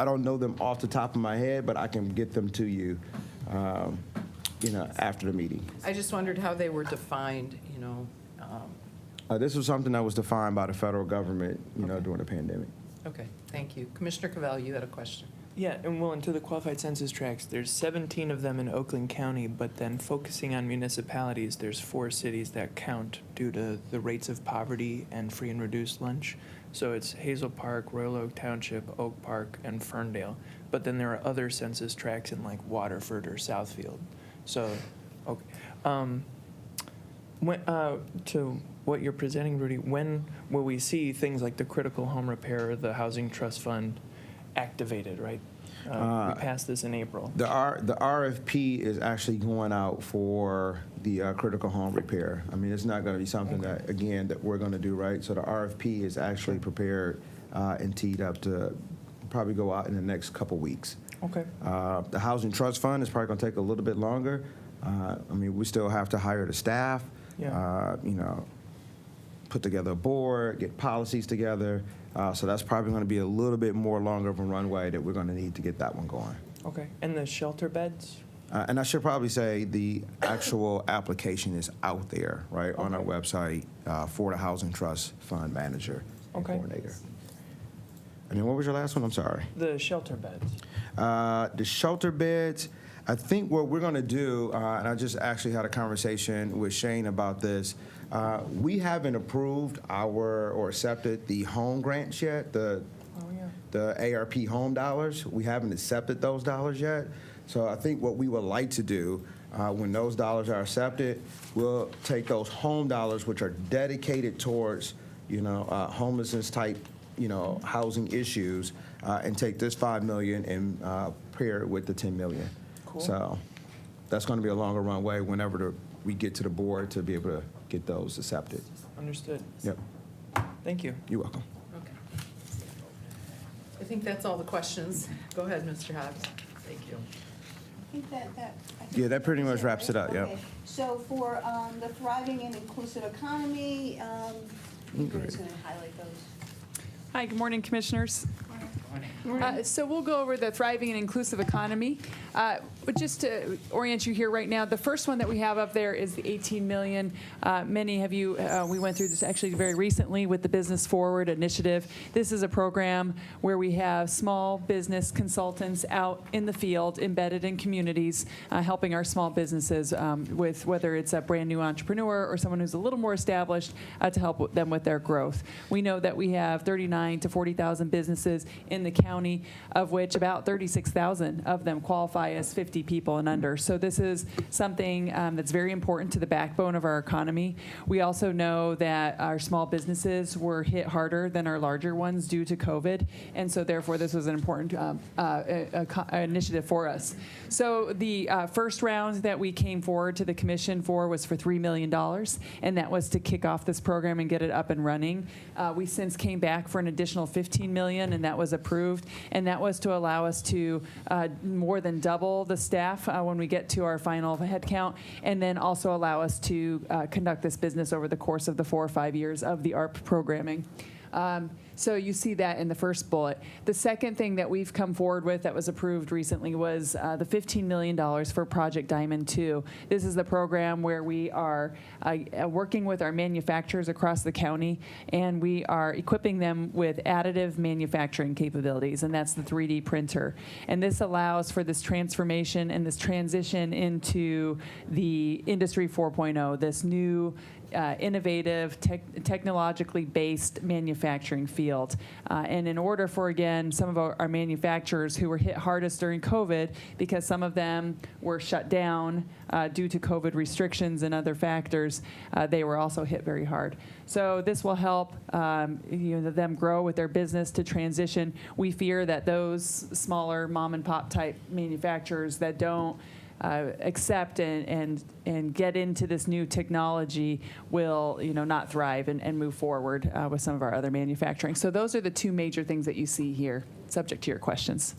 don't know them off the top of my head, but I can get them to you, after the meeting. I just wondered how they were defined, This was something that was defined by the federal government, during the pandemic. Okay, thank you. Commissioner Cavell, you had a question. Yeah, and to the qualified census tracts, there's 17 of them in Oakland County, but then focusing on municipalities, there's 4 cities that count due to the rates of poverty and free and reduced lunch. So it's Hazel Park, Royal Oak Township, Oak Park, and Ferndale. But then there are other census tracts in like Waterford or Southfield. So, okay. To what you're presenting, Rudy, when will we see things like the critical home repair, the housing trust fund activated, right? We passed this in April. The RFP is actually going out for the critical home repair. I mean, it's not going to be something that we're going to do, right? So the RFP is actually prepared and teed up to probably go out in the next couple weeks. Okay. The housing trust fund is probably going to take a little bit longer. We still have to hire the staff, put together a board, get policies together. So that's probably going to be a little bit more longer of a runway that we're going to need to get that one going. Okay. And the shelter beds? And I should probably say the actual application is out there, right, on our website for the Housing Trust Fund Manager and Coordinator. And then what was your last one? I'm sorry. The shelter beds. The shelter beds, I think what we're going to do, and I just actually had a conversation with Shane about this, we haven't approved or accepted the home grants yet, the ARP home dollars. We haven't accepted those dollars yet. So I think what we would like to do, when those dollars are accepted, we'll take those home dollars, which are dedicated towards, homelessness type, housing issues, and take this $5 million and pair it with the $10 million. Cool. So that's going to be a longer runway whenever we get to the board to be able to get those accepted. Understood. Yep. Thank you. You're welcome. Okay. I think that's all the questions. Go ahead, Mr. Hobbs. Thank you. I think that. Yeah, that pretty much wraps it up, yep. Okay. So for the thriving and inclusive economy, you're just going to highlight those. Hi, good morning, commissioners. So we'll go over the thriving and inclusive economy. But just to orient you here right now, the first one that we have up there is the 18 million. Many of you, we went through this actually very recently with the Business Forward initiative. This is a program where we have small business consultants out in the field, embedded in communities, helping our small businesses with whether it's a brand new entrepreneur or someone who's a little more established to help them with their growth. We know that we have 39 to 40,000 businesses in the county, of which about 36,000 of them qualify as 50 people and under. So this is something that's very important to the backbone of our economy. We also know that our small businesses were hit harder than our larger ones due to COVID, and so therefore this was an important initiative for us. So the first round that we came forward to the commission for was for $3 million, and that was to kick off this program and get it up and running. We since came back for an additional $15 million, and that was approved, and that was to allow us to more than double the staff when we get to our final head count, and then also allow us to conduct this business over the course of the 4 or 5 years of the ARP programming. So you see that in the first bullet. The second thing that we've come forward with that was approved recently was the $15 million for Project Diamond 2. This is the program where we are working with our manufacturers across the county, and we are equipping them with additive manufacturing capabilities, and that's the 3D printer. And this allows for this transformation and this transition into the Industry 4.0, this new innovative, technologically based manufacturing field. And in order for, again, some of our manufacturers who were hit hardest during COVID, because some of them were shut down due to COVID restrictions and other factors, they were also hit very hard. So this will help them grow with their business to transition. We fear that those smaller mom and pop type manufacturers that don't accept and get into this new technology will, not thrive and move forward with some of our other manufacturing. So those are the two major things that you see here, subject to your questions.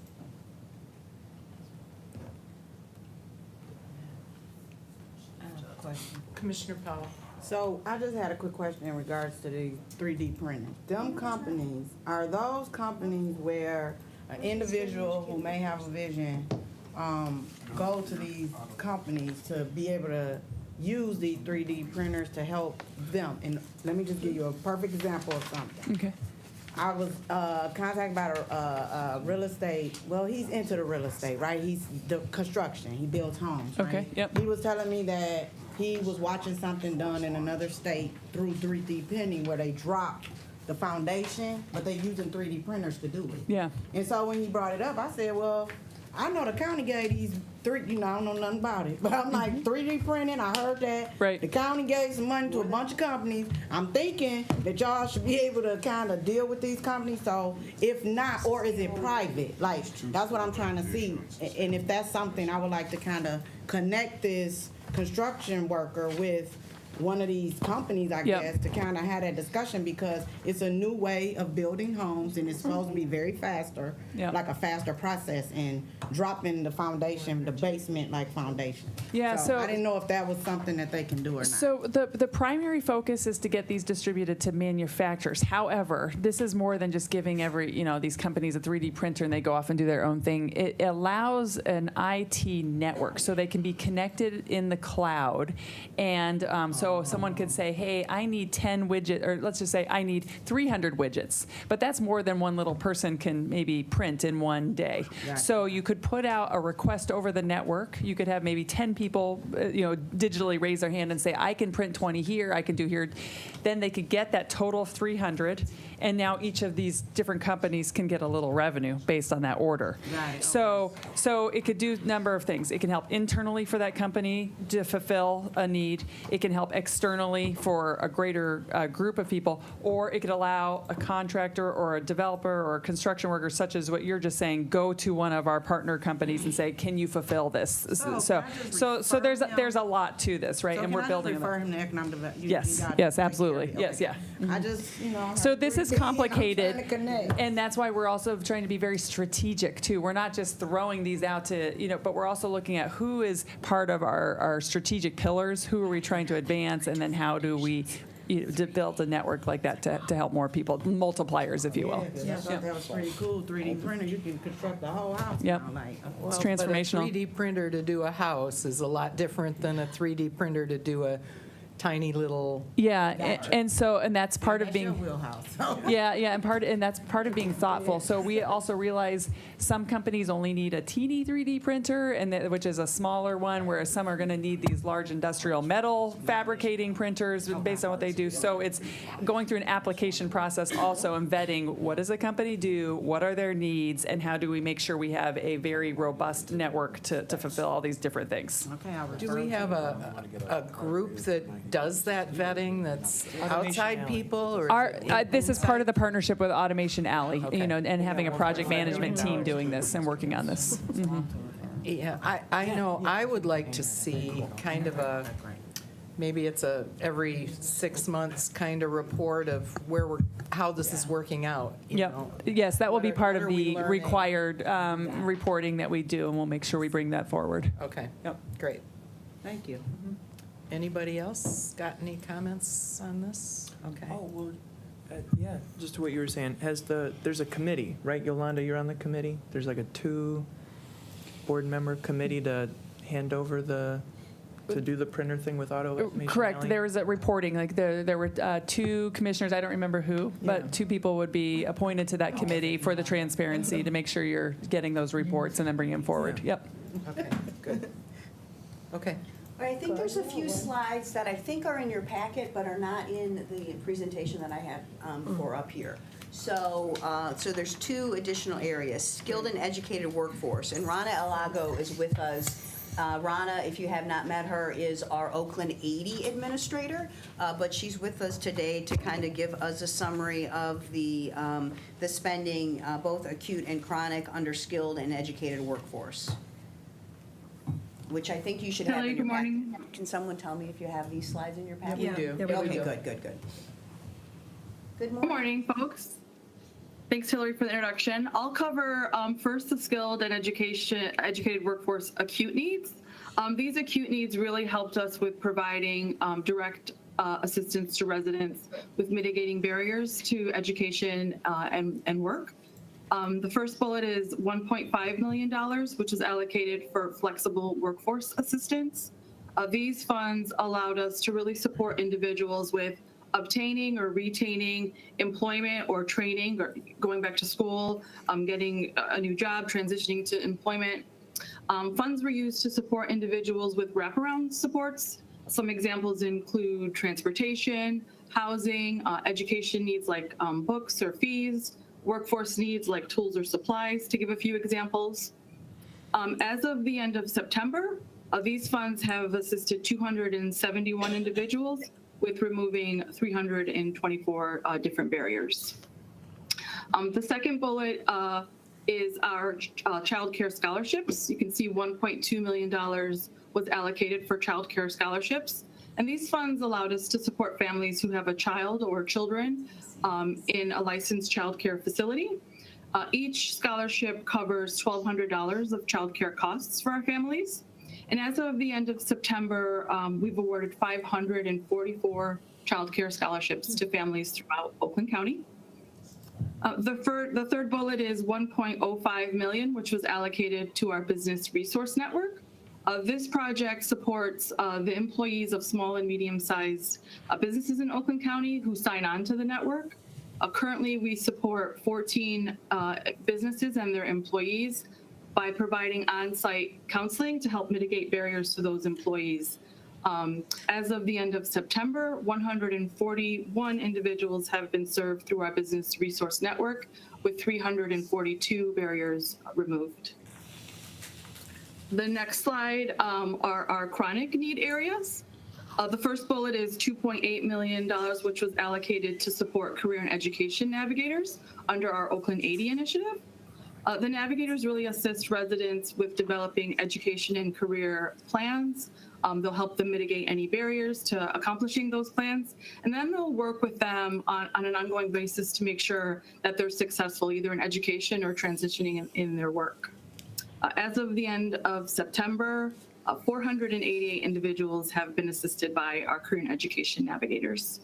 Commissioner Powell. So I just had a quick question in regards to the 3D printing. Them companies, are those companies where an individual who may have a vision go to these companies to be able to use these 3D printers to help them? And let me just give you a perfect example of something. Okay. I was contacted by a real estate. Well, he's into the real estate, right? He's the construction. He builds homes. Right? Okay. Yep. He was telling me that he was watching something done in another state through 3D printing where they drop the foundation, but they're using 3D printers to do it. Yeah. And so when he brought it up, I said, well, I know the county gave these I don't know nothing about it, but I'm like, 3D printing, I heard that. Right. The county gave some money to a bunch of companies. I'm thinking that y'all should be able to kind of deal with these companies. So if not, or is it private? Like, that's what I'm trying to see. And if that's something, I would like to kind of connect this construction worker with one of these companies, I guess, to kind of have that discussion, because it's a new way of building homes and it's supposed to be very faster, like a faster process, and dropping the foundation, the basement like foundation. Yeah, so I didn't know if that was something that they can do or not. So the primary focus is to get these distributed to manufacturers. However, this is more than just giving these companies a 3D printer and they go off and do their own thing. It allows an IT network so they can be connected in the cloud, and so someone could say, hey, I need 10 widgets, or let's just say I need 300 widgets, but that's more than one little person can maybe print in one day. Gotcha. So you could put out a request over the network. You could have maybe 10 people, digitally raise their hand and say, I can print 20 here, I can do here. Then they could get that total of 300, and now each of these different companies can get a little revenue based on that order. Right. So it could do a number of things. It can help internally for that company to fulfill a need. It can help externally for a greater group of people, or it could allow a contractor or a developer or a construction worker, such as what you're just saying, go to one of our partner companies and say, can you fulfill this? So there's a lot to this, right? So and we're building refer him to economic development? Yes, absolutely. Yes, yeah. I just, So this is complicated, and that's why we're also trying to be very strategic too. We're not just throwing these out to, but we're also looking at who is part of our strategic pillars, who are we trying to advance, and then how do we to build a network like that to help more people, multipliers, if you will. I thought that was pretty cool. 3D printer, you can construct the whole house. Yep. Well, it's transformational. But a 3D printer to do a house is a lot different than a 3D printer to do a tiny little. Yeah, and that's part of being. Your wheelhouse. And that's part of being thoughtful. So we also realize some companies only need a teeny 3D printer, which is a smaller one, whereas some are going to need these large industrial metal fabricating printers based on what they do. So it's going through an application process, also embedding what does a company do, what are their needs, and how do we make sure we have a very robust network to fulfill all these different things. Okay, do we have a group that does that vetting, that's outside people, or this is part of the partnership with Automation Alley, and having a project management team doing this and working on this. Mm-hmm. Yeah, I know. I would like to see kind of maybe it's every 6 months kind of report of how this is working out. Yes, that will be part of the required reporting that we do, and we'll make sure we bring that forward. Okay. Yep. Great. Thank you. Mm-hmm. Anybody else got any comments on this? Okay. Oh, well, Yeah, just to what you were saying, there's a committee, right? Yolanda, you're on the committee? There's like a 2-board member committee to hand over to do the printer thing with auto information. Correct. mailing? There was a reporting, like there were 2 commissioners, I don't remember who, but Yeah. 2 people would be appointed to that committee for the transparency to make sure you're getting those reports and then bringing them forward. Yep. Okay, good. Okay. But I think there's a few slides that I think are in your packet, but are not in the presentation that I had for up here. So there's 2 additional areas, skilled and educated workforce. And Rana Elago is with us. Rana, if you have not met her, is our Oakland 80 administrator, but she's with us today to kind of give us a summary of the spending, both acute and chronic, under skilled and educated workforce, which I think you should have in your packet. Can someone tell me if you have these slides in your packet? Yeah, we do. Okay, good. Good morning. Good morning, folks. Thanks, Hillary, for the introduction. I'll cover first the skilled and educated workforce acute needs. These acute needs really helped us with providing direct assistance to residents with mitigating barriers to education and work. The first bullet is $1.5 million, which is allocated for flexible workforce assistance. These funds allowed us to really support individuals with obtaining or retaining employment or training or going back to school, getting a new job, transitioning to employment. Funds were used to support individuals with wraparound supports. Some examples include transportation, housing, education needs like books or fees, workforce needs like tools or supplies, to give a few examples. As of the end of September, these funds have assisted 271 individuals with removing 324 different barriers. The second bullet is our child care scholarships. You can see $1.2 million was allocated for child care scholarships. And these funds allowed us to support families who have a child or children in a licensed child care facility. Each scholarship covers $1,200 of child care costs for our families. And as of the end of September, we've awarded 544 child care scholarships to families throughout Oakland County. The third bullet is $1.05 million, which was allocated to our business resource network. This project supports the employees of small and medium-sized businesses in Oakland County who sign on to the network. Currently, we support 14 businesses and their employees by providing on-site counseling to help mitigate barriers to those employees. As of the end of September, 141 individuals have been served through our business resource network, with 342 barriers removed. The next slide are our chronic need areas. The first bullet is $2.8 million, which was allocated to support career and education navigators under our Oakland 80 initiative. The navigators really assist residents with developing education and career plans. They'll help them mitigate any barriers to accomplishing those plans, and then they'll work with them on an ongoing basis to make sure that they're successful either in education or transitioning in their work. As of the end of September, 488 individuals have been assisted by our career and education navigators.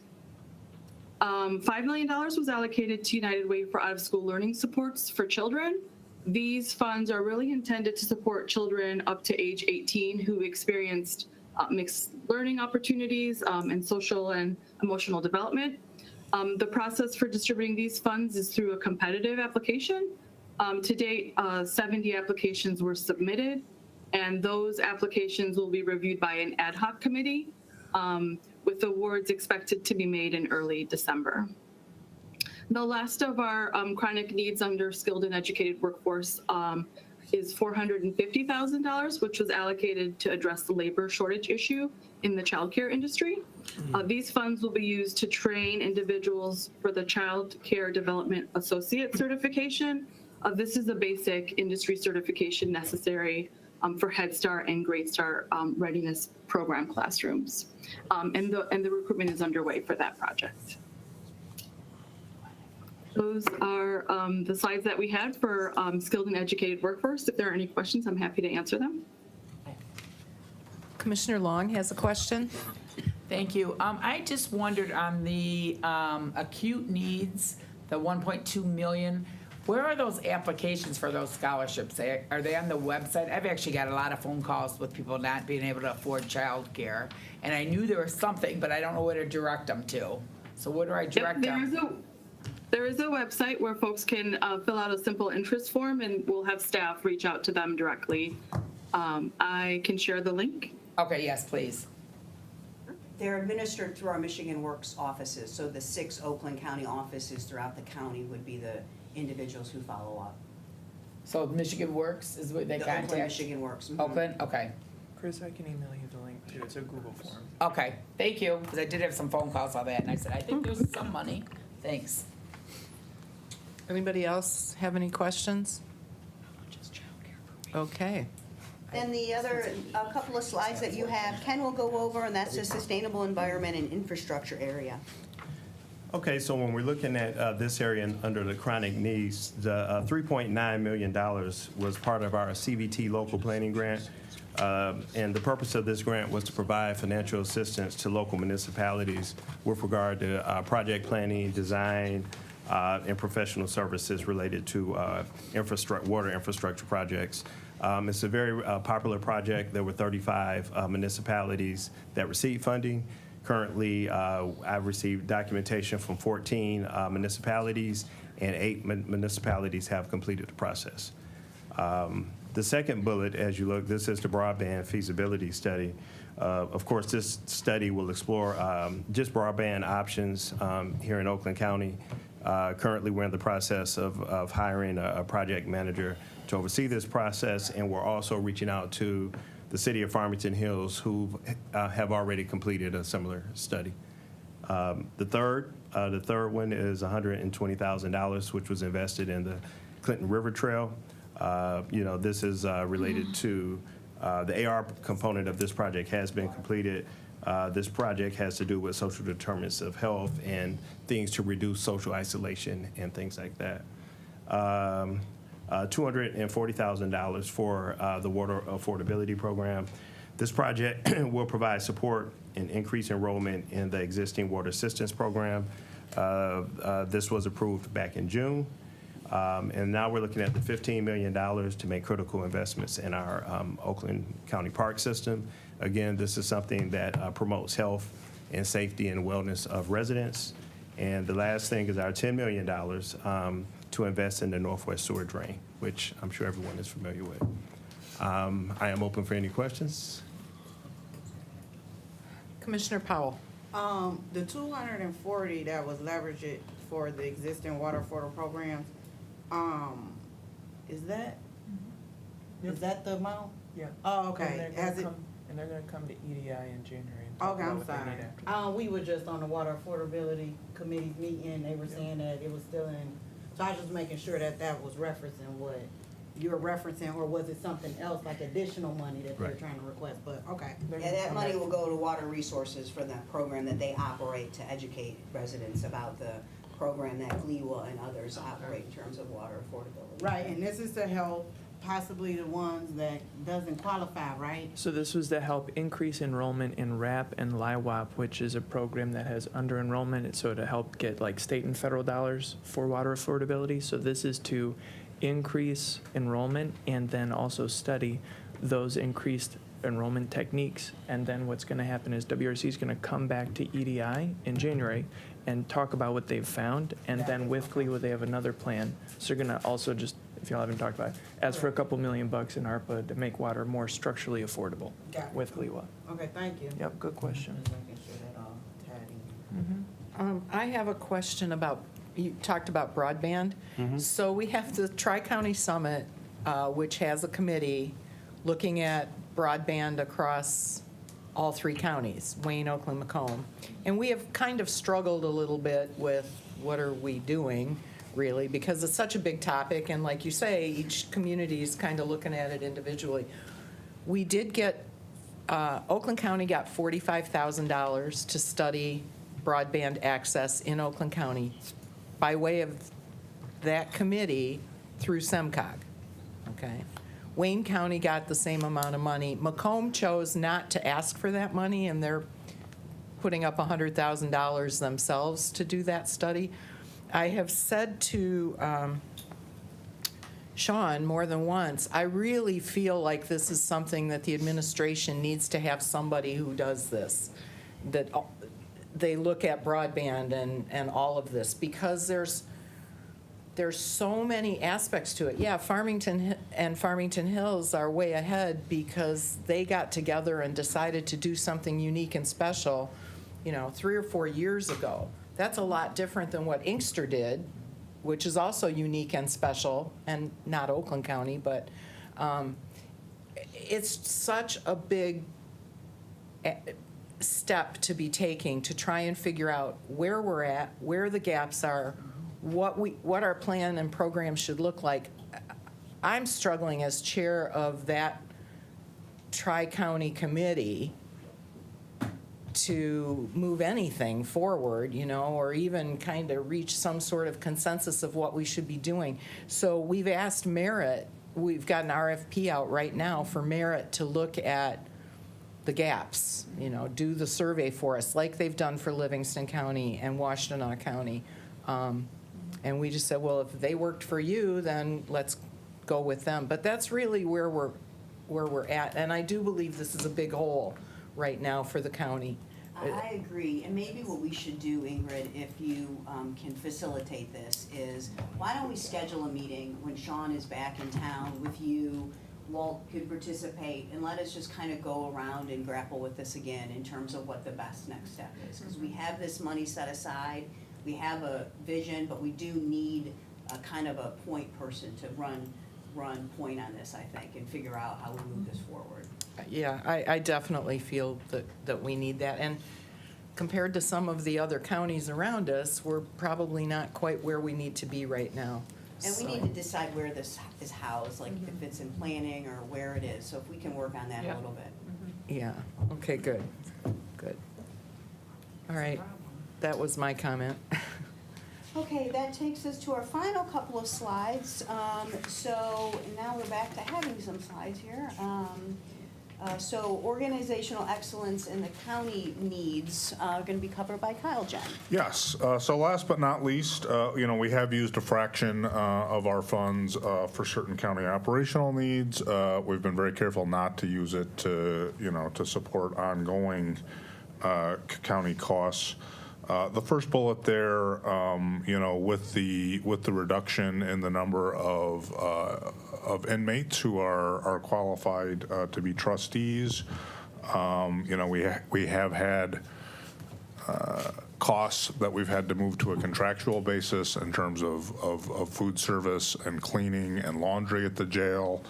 $5 million was allocated to United Way for out-of-school learning supports for children. These funds are really intended to support children up to age 18 who experienced mixed learning opportunities and social and emotional development. The process for distributing these funds is through a competitive application. To date, 70 applications were submitted, and those applications will be reviewed by an ad hoc committee, with awards expected to be made in early December. The last of our chronic needs under skilled and educated workforce is $450,000, which was allocated to address the labor shortage issue in the childcare industry. These funds will be used to train individuals for the Child Care Development Associate certification. This is a basic industry certification necessary for Head Start and Great Start readiness program classrooms. And the recruitment is underway for that project. Those are the slides that we had for skilled and educated workforce. If there are any questions, I'm happy to answer them. Commissioner Long has a question. Thank you. I just wondered on the acute needs, the 1.2 million, where are those applications for those scholarships? Are they on the website? I've actually got a lot of phone calls with people not being able to afford childcare, and I knew there was something, but I don't know where to direct them to. So where do I direct them? There is a website where folks can fill out a simple interest form, and we'll have staff reach out to them directly. I can share the link. Okay, yes, please. They're administered through our Michigan Works offices, so the 6 Oakland County offices throughout the county would be the individuals who follow up. So Michigan Works is what they The contact? Oakland Michigan Works. Mhm. Oakland, okay. Chris, I can email you the link too. It's a Google form. Okay, thank you, because I did have some phone calls on that, and I said, I think there's some money. Thanks. Anybody else have any questions? Okay. Then the other, a couple of slides that you have, Ken will go over, and that's the sustainable environment and infrastructure area. Okay, so when we're looking at this area under the chronic needs, the $3.9 million was part of our CVT local planning grant. And the purpose of this grant was to provide financial assistance to local municipalities with regard to project planning, design, and professional services related to water infrastructure projects. It's a very popular project. There were 35 municipalities that received funding. Currently, I've received documentation from 14 municipalities, and 8 municipalities have completed the process. The second bullet, as you look, this is the broadband feasibility study. Of course, this study will explore just broadband options here in Oakland County. Currently, we're in the process of hiring a project manager to oversee this process, and we're also reaching out to the city of Farmington Hills, who have already completed a similar study. The third one is $120,000, which was invested in the Clinton River Trail. This is related to the ARPA component of this project has been completed. This project has to do with social determinants of health and things to reduce social isolation and things like that. $240,000 for the water affordability program. This project will provide support and increase enrollment in the existing water assistance program. This was approved back in June. And now we're looking at the $15 million to make critical investments in our Oakland County Park system. Again, this is something that promotes health and safety and wellness of residents. And the last thing is our $10 million to invest in the Northwest Sewer Drain, which I'm sure everyone is familiar with. I am open for any questions. Commissioner Powell. The 240 that was leveraged for the existing water affordable programs, is that the amount? Yeah. Oh, okay. And they're gonna come to EDI in January. And Okay, I'm sorry. We were just on the water affordability committee meeting. They were saying that it was still in, so I was just making sure that that was referencing what you're referencing, or was it something else, like additional money that they're trying to request? But, okay. Yeah, that money will go to water resources for that program that they operate to educate residents about the program that GLEWA and others operate in terms of water affordability. Right, and this is to help possibly the ones that doesn't qualify, right? So this was to help increase enrollment in RAP and LIWAP, which is a program that has under enrollment. So to help get like state and federal dollars for water affordability. So this is to increase enrollment and then also study those increased enrollment techniques. And then what's going to happen is WRC is going to come back to EDI in January and talk about what they've found. And then with GLEWA, they have another plan. So they're going to also just, if y'all haven't talked about it, ask for a couple $1 million in ARPA to make water more structurally affordable with GLEWA. Okay, thank you. Yep, good question. Just making sure that all tied in. I have a question about, you talked about broadband. So we have the Tri-County Summit, which has a committee looking at broadband across all 3 counties, Wayne, Oakland, Macomb. And we have kind of struggled a little bit with what are we doing, really, because it's such a big topic. And like you say, each community is kind of looking at it individually. We did get, Oakland County got $45,000 to study broadband access in Oakland County by way of that committee through SEMCOG, okay? Wayne County got the same amount of money. Macomb chose not to ask for that money, and they're putting up $100,000 themselves to do that study. I have said to Sean more than once, I really feel like this is something that the administration needs to have somebody who does this, that they look at broadband and all of this, because there's so many aspects to it. Yeah, Farmington and Farmington Hills are way ahead because they got together and decided to do something unique and special, 3 or 4 years ago. That's a lot different than what Inkster did, which is also unique and special, and not Oakland County, but it's such a big step to be taking to try and figure out where we're at, where the gaps are, what our plan and program should look like. I'm struggling as chair of that tri-county committee to move anything forward, or even kind of reach some sort of consensus of what we should be doing. So we've asked Merit, we've got an RFP out right now for Merit to look at the gaps, do the survey for us like they've done for Livingston County and Washtenaw County. And we just said, well, if they worked for you, then let's go with them. But that's really where we're at. And I do believe this is a big hole right now for the county. I agree, and maybe what we should do, Ingrid, if you can facilitate this, is why don't we schedule a meeting when Sean is back in town with you, Walt could participate, and let us just kind of go around and grapple with this again in terms of what the best next step is. Because we have this money set aside, we have a vision, but we do need a kind of a point person to run point on this, I think, and figure out how we move this forward. Yeah, I definitely feel that we need that. And compared to some of the other counties around us, we're probably not quite where we need to be right now. And we need to decide where this is housed, like if it's in planning or where it is. So if we can work on that a little bit. Yeah, okay, good. All right, that was my comment. Okay, that takes us to our final couple of slides. So now we're back to having some slides here. So organizational excellence in the county needs are going to be covered by Kyle Jen. Yes. So last but not least, we have used a fraction of our funds for certain county operational needs. We've been very careful not to use it to support ongoing county costs. The first bullet there, with the reduction in the number of inmates who are qualified to be trustees, we have had costs that we've had to move to a contractual basis in terms of food service and cleaning and laundry at the jail,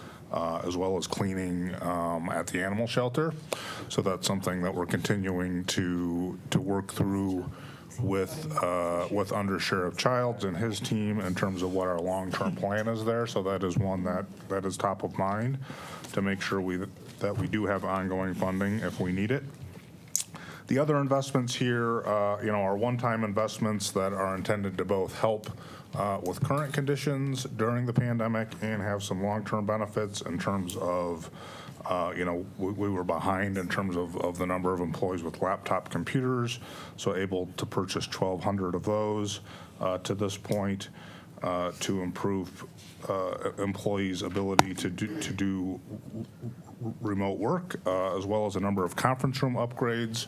as well as cleaning at the animal shelter. So that's something that we're continuing to work through with Under Sheriff Childs and his team in terms of what our long-term plan is there. So that is one that is top of mind to make sure that we do have ongoing funding if we need it. The other investments here, are one-time investments that are intended to both help with current conditions during the pandemic and have some long-term benefits in terms of, we were behind in terms of the number of employees with laptop computers, so able to purchase 1,200 of those to this point to improve employees' ability to do remote work, as well as a number of conference room upgrades.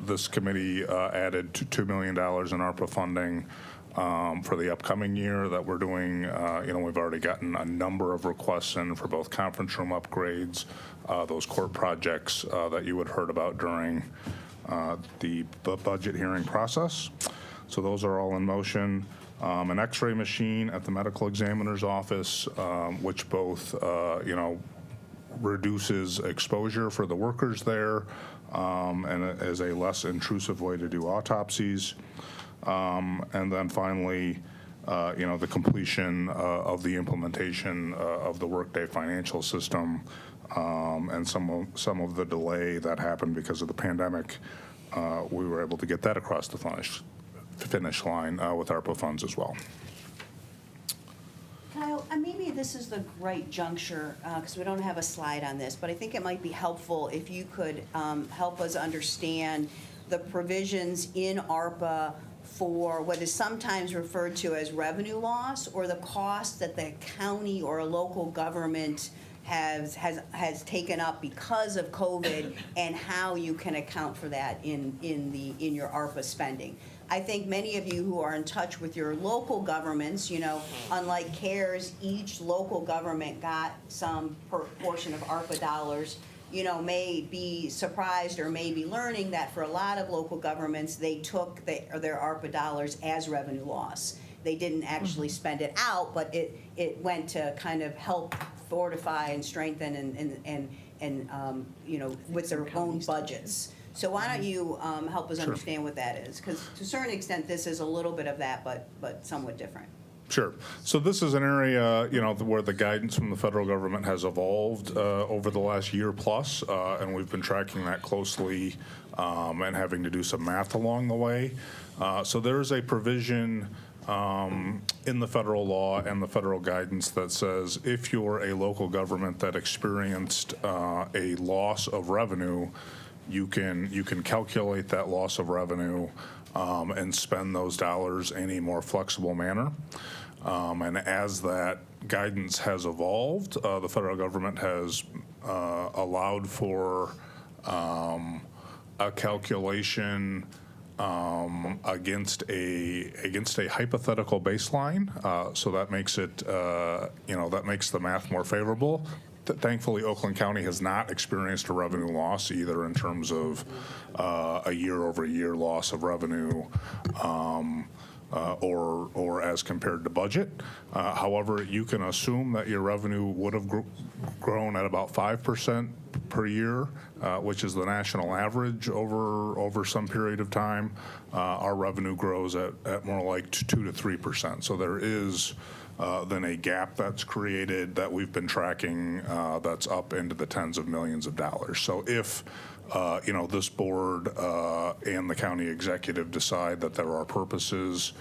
This committee added $2 million in ARPA funding for the upcoming year that we're doing. We've already gotten a number of requests in for both conference room upgrades, those court projects that you had heard about during the budget hearing process. So those are all in motion. An x-ray machine at the medical examiner's office, which both, reduces exposure for the workers there and is a less intrusive way to do autopsies. And then finally, the completion of the implementation of the Workday financial system and some of the delay that happened because of the pandemic, we were able to get that across the finish line with ARPA funds as well. Kyle, maybe this is the right juncture, because we don't have a slide on this, but I think it might be helpful if you could help us understand the provisions in ARPA for what is sometimes referred to as revenue loss, or the cost that the county or a local government has taken up because of COVID, and how you can account for that in your ARPA spending. I think many of you who are in touch with your local governments, unlike CARES, each local government got some portion of ARPA dollars, may be surprised or may be learning that for a lot of local governments, they took their ARPA dollars as revenue loss. They didn't actually spend it out, but it went to kind of help fortify and strengthen and with their own budgets. So why don't you help us understand what that is? Because to a certain extent, this is a little bit of that, but somewhat different. Sure. So this is an area, where the guidance from the federal government has evolved over the last year plus, and we've been tracking that closely and having to do some math along the way. So there is a provision in the federal law and the federal guidance that says if you're a local government that experienced a loss of revenue, you can calculate that loss of revenue and spend those dollars in a more flexible manner. And as that guidance has evolved, the federal government has allowed for a calculation against a hypothetical baseline. So that makes it, that makes the math more favorable. Thankfully, Oakland County has not experienced a revenue loss either in terms of a year-over-year loss of revenue or as compared to budget. However, you can assume that your revenue would have grown at about 5% per year, which is the national average over some period of time. Our revenue grows at more like 2 to 3%. So there is then a gap that's created that we've been tracking that's up into the tens of millions of dollars. So if this board and the county executive decide that there are purposes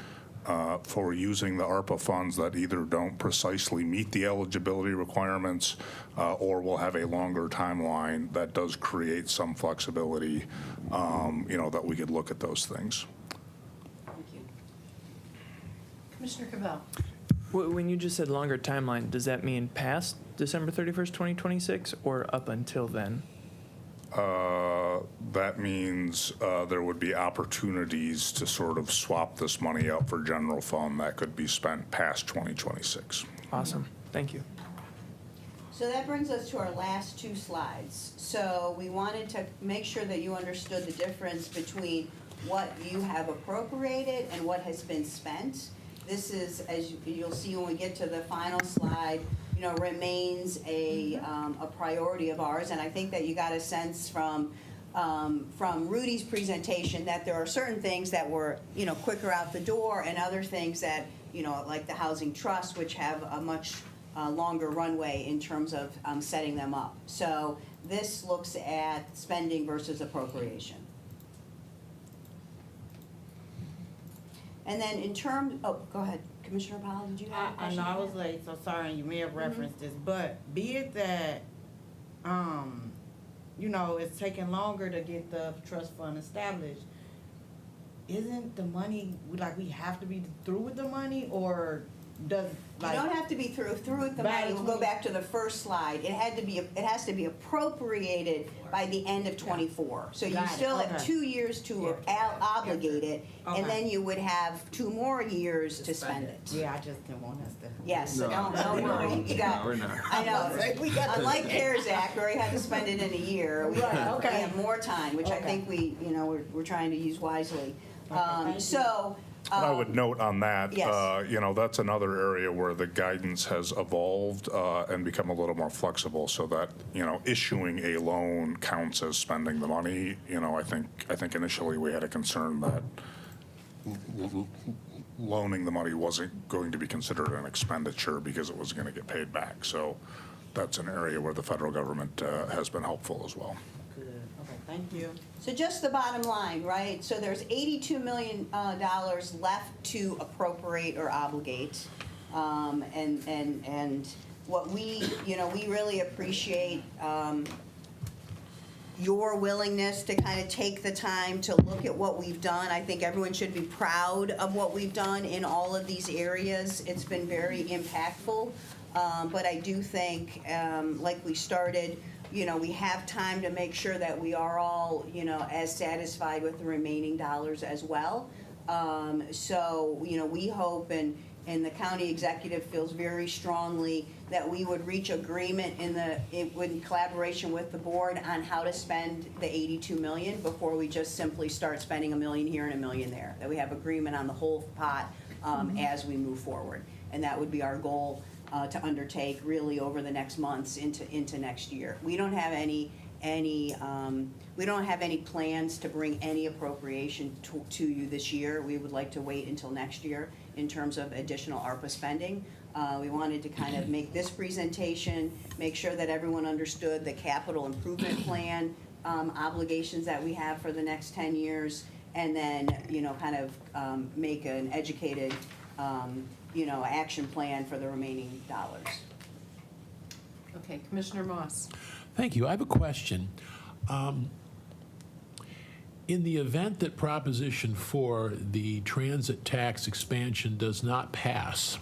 for using the ARPA funds that either don't precisely meet the eligibility requirements or will have a longer timeline, that does create some flexibility, that we could look at those things. Thank you. Commissioner Cavell. When you just said longer timeline, does that mean past December 31st, 2026, or up until then? That means there would be opportunities to sort of swap this money out for general fund that could be spent past 2026. Awesome. Thank you. So that brings us to our last two slides. So we wanted to make sure that you understood the difference between what you have appropriated and what has been spent. This is, as you'll see when we get to the final slide, remains a priority of ours. And I think that you got a sense from Rudy's presentation that there are certain things that were, quicker out the door, and other things that, like the housing trust, which have a much longer runway in terms of setting them up. So this looks at spending versus appropriation. And then in terms, go ahead, Commissioner Powell, did you have a question? I know I was late, so sorry, you may have referenced this, but be it that, it's taking longer to get the trust fund established, isn't the money, we have to be through with the money, or does, you don't have to be through with the money. We'll go back to the first slide. It has to be appropriated by the end of '24. So you still have 2 years to obligate it, and then you would have 2 more years to spend it. Yeah, I just didn't want us to. Yes, so don't worry. You got. We're not. I know. Unlike CARES Act, where we had to spend it in a year, we have more time, which I think we're trying to use wisely. And I would note on that, yes. That's another area where the guidance has evolved and become a little more flexible, so that, issuing a loan counts as spending the money. I think initially we had a concern that loaning the money wasn't going to be considered an expenditure because it was going to get paid back. So that's an area where the federal government has been helpful as well. Good. Okay, thank you. So just the bottom line, right? So there's $82 million left to appropriate or obligate, and what we really appreciate your willingness to kind of take the time to look at what we've done. I think everyone should be proud of what we've done in all of these areas. It's been very impactful. But I do think, like we started, we have time to make sure that we are all, as satisfied with the remaining dollars as well. So, we hope and the county executive feels very strongly that we would reach agreement in collaboration with the board on how to spend the $82 million before we just simply start spending $1 million here and $1 million there. That we have agreement on the whole pot as we move forward, and that would be our goal to undertake really over the next months into next year. We don't have any plans to bring any appropriation to you this year. We would like to wait until next year in terms of additional ARPA spending. We wanted to kind of make this presentation, make sure that everyone understood the capital improvement plan obligations that we have for the next 10 years, and then, kind of make an educated, action plan for the remaining dollars. Okay, Commissioner Moss. Thank you. I have a question. In the event that Proposition 4, the transit tax expansion, does not pass,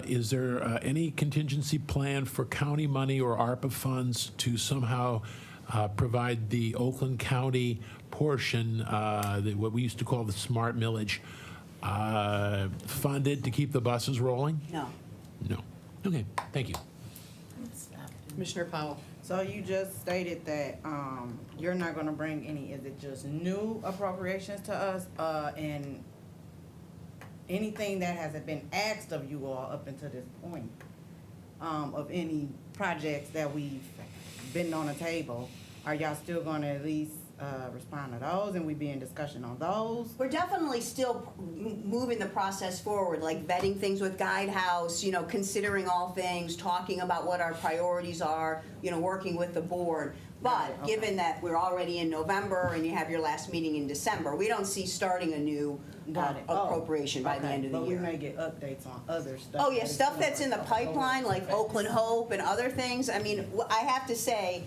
is there any contingency plan for county money or ARPA funds to somehow provide the Oakland County portion, what we used to call the smart millage, funded to keep the buses rolling? No. No. Okay, thank you. Commissioner Powell. So you just stated that you're not going to bring any, is it just new appropriations to us? And anything that hasn't been asked of you all up until this point, of any projects that we've been on the table, are y'all still going to at least respond to those, and we be in discussion on those? We're definitely still moving the process forward, like vetting things with Guidehouse, considering all things, talking about what our priorities are, working with the board. But given that we're already in November and you have your last meeting in December, we don't see starting a new appropriation by the end of the year. But we may get updates on other stuff. Oh, yeah, stuff that's in the pipeline, like Oakland Hope and other things. I mean, I have to say,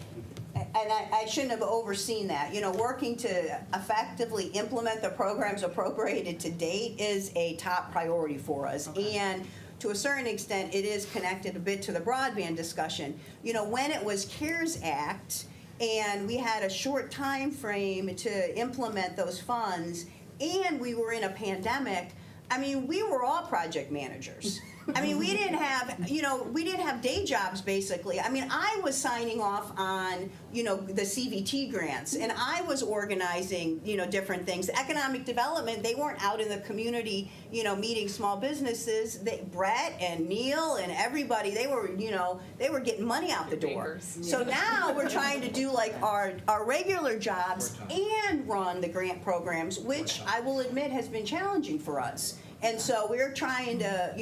and I shouldn't have overseen that, working to effectively implement the programs appropriated to date is a top priority for us. And to a certain extent, it is connected a bit to the broadband discussion. When it was CARES Act, and we had a short time frame to implement those funds, and we were in a pandemic, I mean, we were all project managers. I mean, we didn't have day jobs, basically. I mean, I was signing off on, the CVT grants, and I was organizing, different things. Economic development, they weren't out in the community, meeting small businesses. Brett and Neil and everybody, they were getting money out the door. So now we're trying to do like our regular jobs and run the grant programs, which I will admit has been challenging for us. And so we're trying to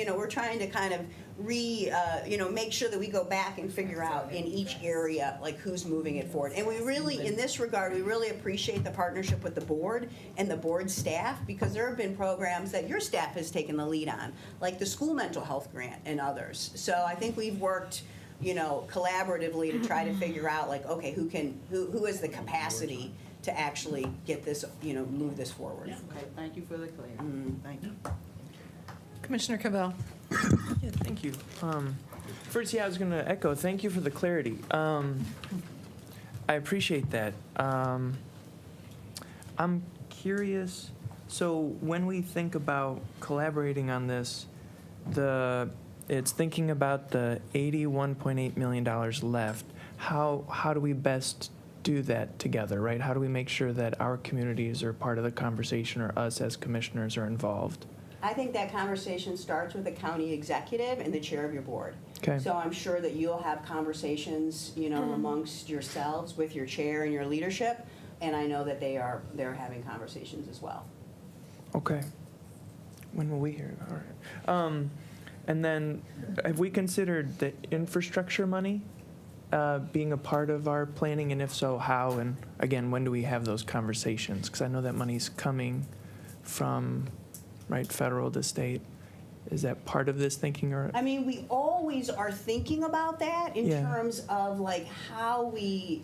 kind of make sure that we go back and figure out in each area, like who's moving it forward. And we really, in this regard, we really appreciate the partnership with the board and the board staff, because there have been programs that your staff has taken the lead on, like the school mental health grant and others. So I think we've worked, collaboratively to try to figure out, like, okay, who has the capacity to actually get this, move this forward. Okay, thank you for the clarity. Thank you. Commissioner Cavell. Yeah, thank you. First, I was going to echo, thank you for the clarity. I appreciate that. I'm curious, so when we think about collaborating on this, it's thinking about the $81.8 million left. How do we best do that together, right? How do we make sure that our communities are part of the conversation, or us as commissioners are involved? I think that conversation starts with the county executive and the chair of your board. Okay. So I'm sure that you'll have conversations, amongst yourselves with your chair and your leadership, and I know that they're having conversations as well. Okay. When will we hear? All right. And then, have we considered the infrastructure money being a part of our planning, and if so, how? And again, when do we have those conversations? Because I know that money's coming from, right, federal to state. Is that part of this thinking, or? I mean, we always always are thinking about that in Yeah. terms of like how we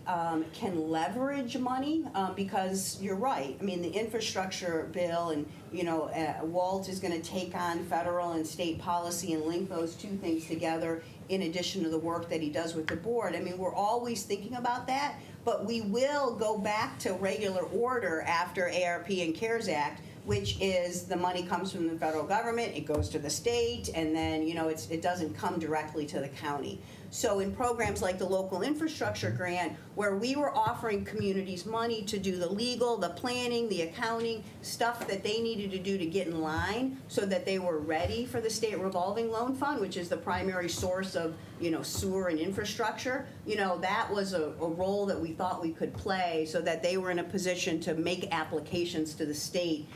can leverage money, because you're right. I mean, the infrastructure bill and, you know, Walt is going to take on federal and state policy and link those two things together in addition to the work that he does with the board. I mean, we're always thinking about that, but we will go back to regular order after ARP and CARES Act, which is the money comes from the federal government, it goes to the state, and then, you know, it doesn't come directly to the county. So in programs like the local infrastructure grant, where we were offering communities money to do the legal, the planning, the accounting, stuff that they needed to do to get in line so that they were ready for the state revolving loan fund, which is the primary source of, you know, sewer and infrastructure, you know, that was a role that we thought we could play so that they were in a position to make applications to the state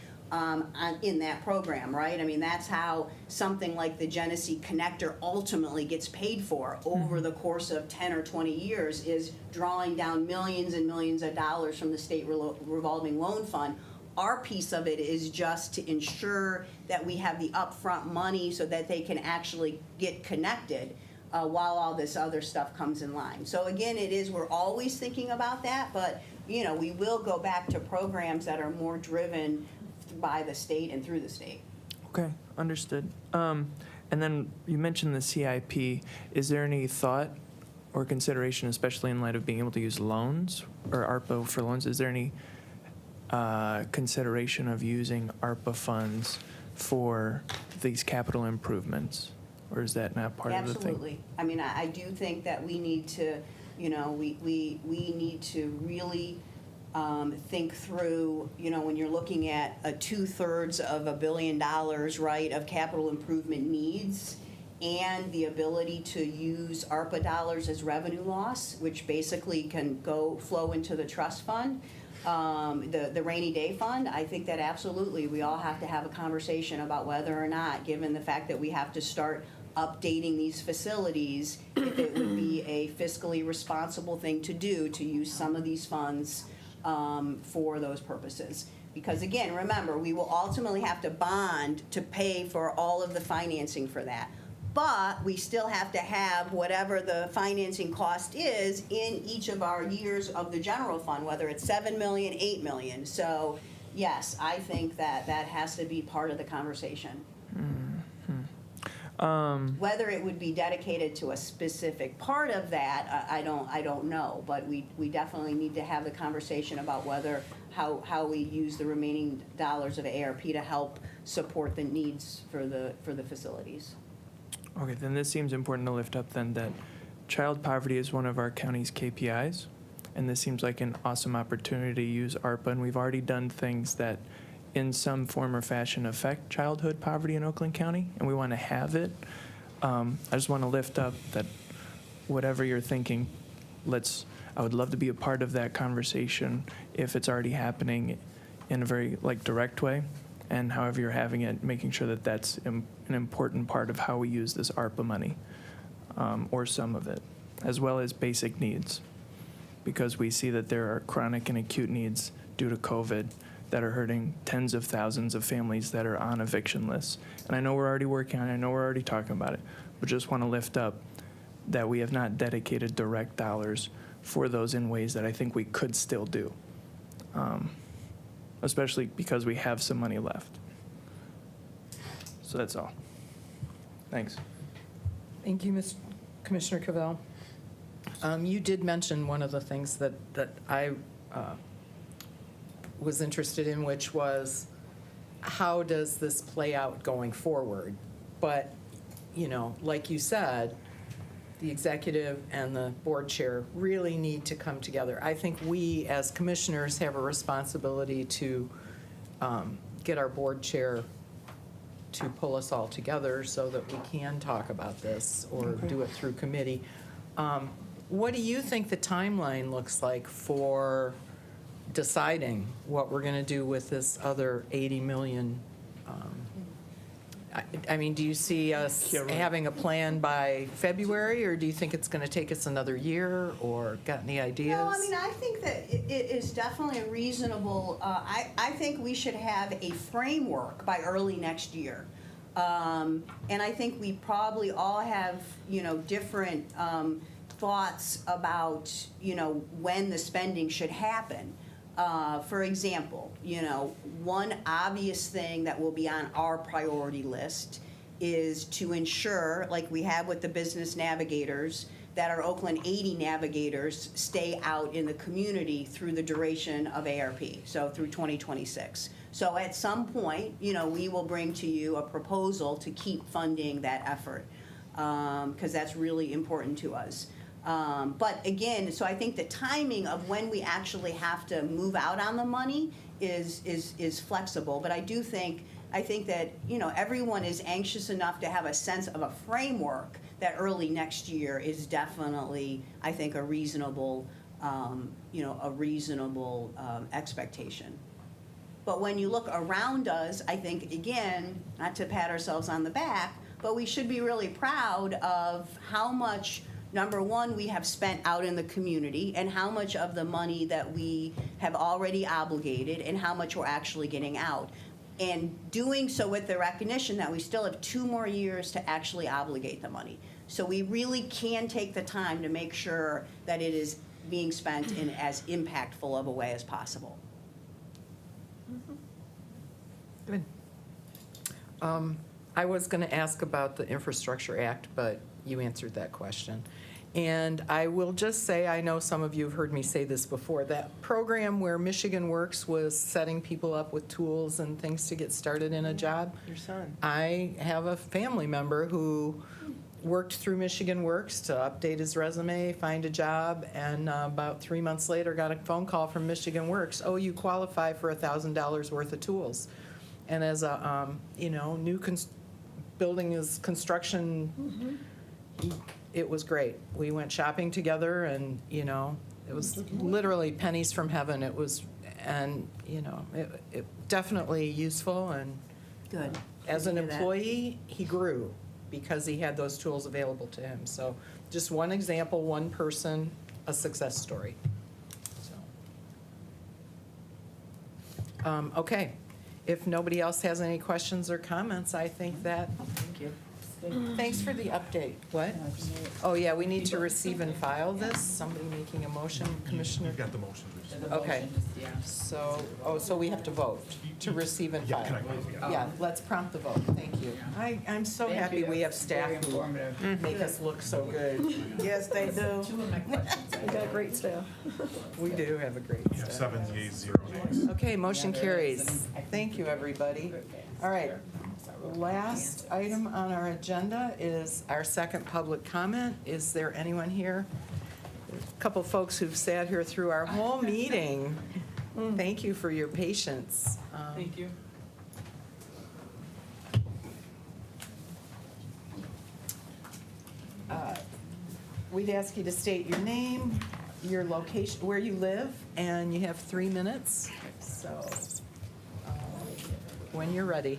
in that program, right? I mean, that's how something like the Genesee Connector ultimately gets paid for over the course of 10 or 20 years, is drawing down millions and millions of dollars from the state revolving loan fund. Our piece of it is just to ensure that we have the upfront money so that they can actually get connected while all this other stuff comes in line. So again, we're always thinking about that, but you know, we will go back to programs that are more driven by the state and through the state. Okay, understood. And then you mentioned the CIP. Is there any thought or consideration, especially in light of being able to use loans or ARPA for loans, is there any consideration of using ARPA funds for these capital improvements? Or is that not part of the thing? Absolutely. I mean, I do think that we need to, you know, we need to really think through, you know, when you're looking at a 2/3 of $1 billion, right, of capital improvement needs, and the ability to use ARPA dollars as revenue loss, which basically can flow into the trust fund, the rainy day fund. I think that absolutely we all have to have a conversation about whether or not, given the fact that we have to start updating these facilities, if it would be a fiscally responsible thing to do to use some of these funds for those purposes. Because again, remember, we will ultimately have to bond to pay for all of the financing for that. But we still have to have whatever the financing cost is in each of our years of the general fund, whether it's 7 million, 8 million. So yes, I think that has to be part of the conversation. Whether it would be dedicated to a specific part of that, I don't know, but we definitely need to have the conversation about how we use the remaining dollars of ARP to help support the needs for the facilities. Okay, then this seems important to lift up then, that child poverty is one of our county's KPIs, and this seems like an awesome opportunity to use ARPA, and we've already done things that in some form or fashion affect childhood poverty in Oakland County, and we want to have it. I just want to lift up that whatever you're thinking, I would love to be a part of that conversation if it's already happening in a very direct way, and however you're having it, making sure that that's an important part of how we use this ARPA money, or some of it, as well as basic needs, because we see that there are chronic and acute needs due to COVID that are hurting tens of thousands of families that are on eviction lists. And I know we're already working on it, I know we're already talking about it, but just want to lift up that we have not dedicated direct dollars for those in ways that I think we could still do, especially because we have some money left. So that's all. Thanks. Thank you, Commissioner Cavell. You did mention one of the things that I was interested in, which was how does this play out going forward? But, you know, like you said, the executive and the board chair really need to come together. I think we as commissioners have a responsibility to get our board chair to pull us all together so that we can talk about this or do it through committee. What do you think the timeline looks like for deciding what we're going to do with this other 80 million? I mean, do you see us having a plan by February, or do you think it's going to take us another year, or got any ideas? No, I mean, I think that it is definitely a reasonable, I think we should have a framework by early next year. And I think we probably all have, different thoughts about, when the spending should happen. For example, one obvious thing that will be on our priority list is to ensure, like we have with the business navigators, that our Oakland 80 navigators stay out in the community through the duration of ARP, so through 2026. So at some point, we will bring to you a proposal to keep funding that effort, because that's really important to us. But again, so I think the timing of when we actually have to move out on the money is flexible. But I think that, everyone is anxious enough to have a sense of a framework that early next year is definitely, I think, a reasonable expectation. But when you look around us, I think, again, not to pat ourselves on the back, but we should be really proud of how much, number one, we have spent out in the community, and how much of the money that we have already obligated, and how much we're actually getting out. And doing so with the recognition that we still have 2 more years to actually obligate the money. So we really can take the time to make sure that it is being spent in as impactful of a way as possible. Good. I was going to ask about the Infrastructure Act, but you answered that question. And I will just say, I know some of you have heard me say this before, that program where Michigan Works was setting people up with tools and things to get started in a job. Your son. I have a family member who worked through Michigan Works to update his resume, find a job, and about 3 months later got a phone call from Michigan Works. Oh, you qualify for $1,000 worth of tools. And as a new building is construction, it was great. We went shopping together, and it was literally pennies from heaven. It was, and it definitely useful. And good. As an employee, he grew because he had those tools available to him. So just one example, one person, a success story. So, okay. If nobody else has any questions or comments, I think that. Thank you. Thanks for the update. What? Oh, yeah, we need to receive and file this. Somebody making a motion, Commissioner? You've got the motion. Okay. So, so we have to vote to receive and file. Yeah, let's prompt the vote. Thank you. I'm so happy we have staff who make us look so good. Yes, they do. We got great staff. We do have a great You have staff. 7 yeas, 0 nays. Okay, motion carries. Thank you, everybody. All right. Last item on our agenda is our second public comment. Is there anyone here? A couple folks who've sat here through our whole meeting. Thank you for your patience. Thank you. We'd ask you to state your name, your location, where you live, and you have 3 minutes. So when you're ready.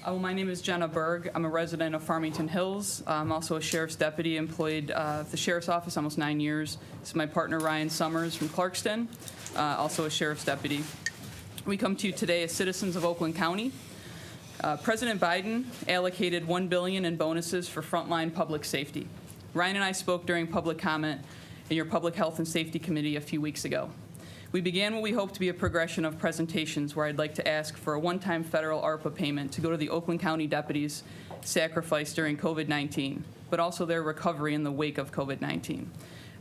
My name is Jenna Berg. I'm a resident of Farmington Hills. I'm also a sheriff's deputy employed at the sheriff's office almost 9 years. This is my partner Ryan Summers from Clarkston, also a sheriff's deputy. We come to you today as citizens of Oakland County. President Biden allocated $1 billion in bonuses for frontline public safety. Ryan and I spoke during public comment in your Public Health and Safety Committee a few weeks ago. We began what we hope to be a progression of presentations where I'd like to ask for a one-time federal ARPA payment to go to the Oakland County deputies sacrificed during COVID-19, but also their recovery in the wake of COVID-19.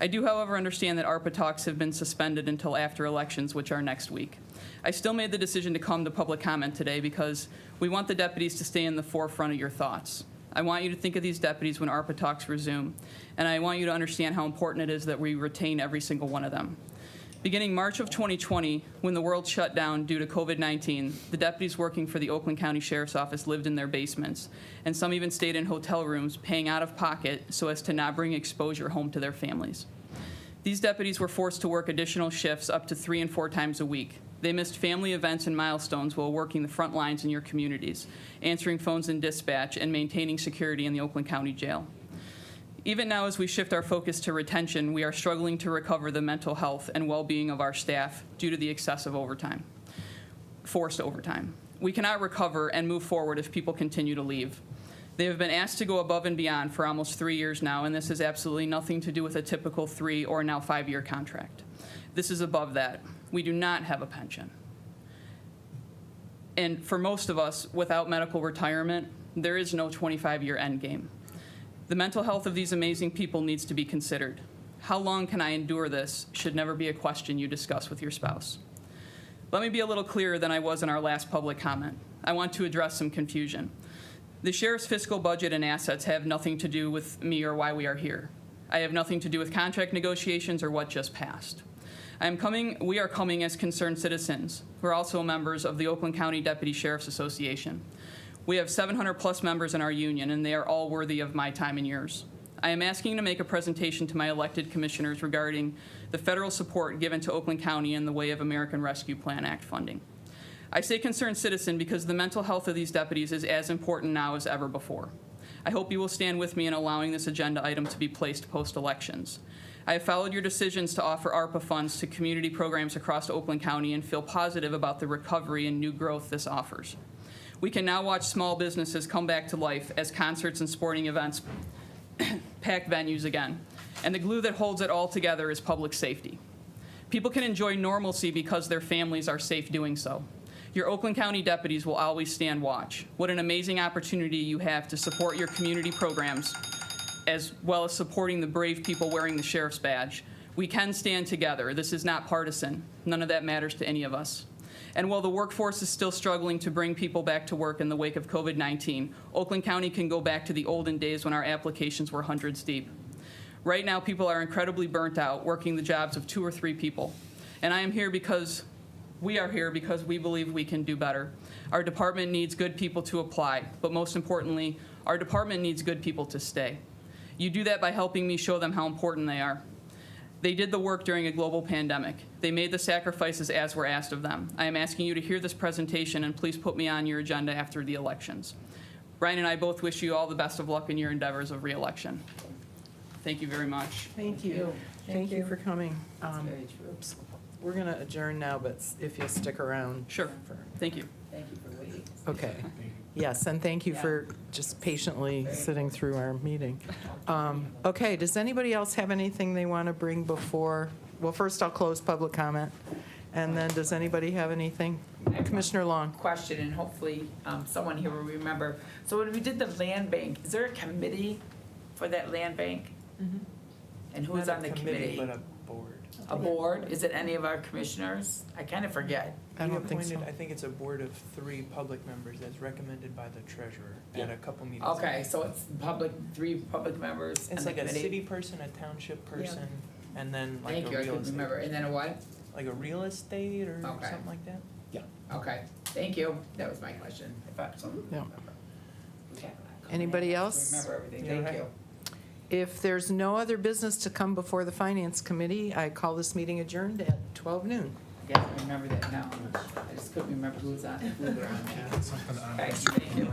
I do, however, understand that ARPA talks have been suspended until after elections, which are next week. I still made the decision to come to public comment today because we want the deputies to stay in the forefront of your thoughts. I want you to think of these deputies when ARPA talks resume, and I want you to understand how important it is that we retain every single one of them. Beginning March of 2020, when the world shut down due to COVID-19, the deputies working for the Oakland County Sheriff's Office lived in their basements, and some even stayed in hotel rooms paying out of pocket so as to not bring exposure home to their families. These deputies were forced to work additional shifts up to 3 and 4 times a week. They missed family events and milestones while working the front lines in your communities, answering phones in dispatch, and maintaining security in the Oakland County Jail. Even now, as we shift our focus to retention, we are struggling to recover the mental health and well-being of our staff due to the excessive overtime, forced overtime. We cannot recover and move forward if people continue to leave. They have been asked to go above and beyond for almost 3 years now, and this has absolutely nothing to do with a typical 3 or now 5-year contract. This is above that. We do not have a pension. And for most of us, without medical retirement, there is no 25-year end game. The mental health of these amazing people needs to be considered. How long can I endure this should never be a question you discuss with your spouse. Let me be a little clearer than I was in our last public comment. I want to address some confusion. The sheriff's fiscal budget and assets have nothing to do with me or why we are here. I have nothing to do with contract negotiations or what just passed. We are coming as concerned citizens. We're also members of the Oakland County Deputy Sheriff's Association. We have 700+ members in our union, and they are all worthy of my time and yours. I am asking to make a presentation to my elected commissioners regarding the federal support given to Oakland County in the way of American Rescue Plan Act funding. I say concerned citizen because the mental health of these deputies is as important now as ever before. I hope you will stand with me in allowing this agenda item to be placed post-elections. I have followed your decisions to offer ARPA funds to community programs across Oakland County and feel positive about the recovery and new growth this offers. We can now watch small businesses come back to life as concerts and sporting events pack venues again. And the glue that holds it all together is public safety. People can enjoy normalcy because their families are safe doing so. Your Oakland County deputies will always stand watch. What an amazing opportunity you have to support your community programs, as well as supporting the brave people wearing the sheriff's badge. We can stand together. This is not partisan. None of that matters to any of us. And while the workforce is still struggling to bring people back to work in the wake of COVID-19, Oakland County can go back to the olden days when our applications were hundreds deep. Right now, people are incredibly burnt out, working the jobs of 2 or 3 people. And we are here because we believe we can do better. Our department needs good people to apply, but most importantly, our department needs good people to stay. You do that by helping me show them how important they are. They did the work during a global pandemic. They made the sacrifices as were asked of them. I am asking you to hear this presentation and please put me on your agenda after the elections. Ryan and I both wish you all the best of luck in your endeavors of re-election. Thank you very much. Thank you. Thank you for coming. Oops. We're going to adjourn now, but if you'll stick around. Sure. Thank you. Thank you for waiting. Okay. Yes, and thank you for just patiently sitting through our meeting. Okay, does anybody else have anything they want to bring before? Well, first I'll close public comment. And then does anybody have anything? Commissioner Long. Question, and hopefully someone here will remember. So when we did the land bank, is there a committee for that land bank? Mm-hmm. And who's on the committee? But a board. A board? Is it any of our commissioners? I kind of forget. I don't think so. I think it's a board of 3 public members as recommended by the treasurer at a couple meetings. Okay, so it's 3 public members on It's the like a committee? city person, a township person, and then like Thank a you, I real couldn't estate. remember. And then a what? Like a real estate or Okay. something like that? Yeah. Okay, thank you. That was my question. If I Yeah. remember. Okay. Anybody else? Remember everything, Yeah. thank you. If there's no other business to come before the Finance Committee, I call this meeting adjourned at 12 noon. Yeah, I remember that now. I just couldn't remember who was on, who were on that. Okay, thank you.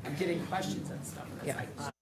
I'm getting questions and stuff. That's Yeah. like-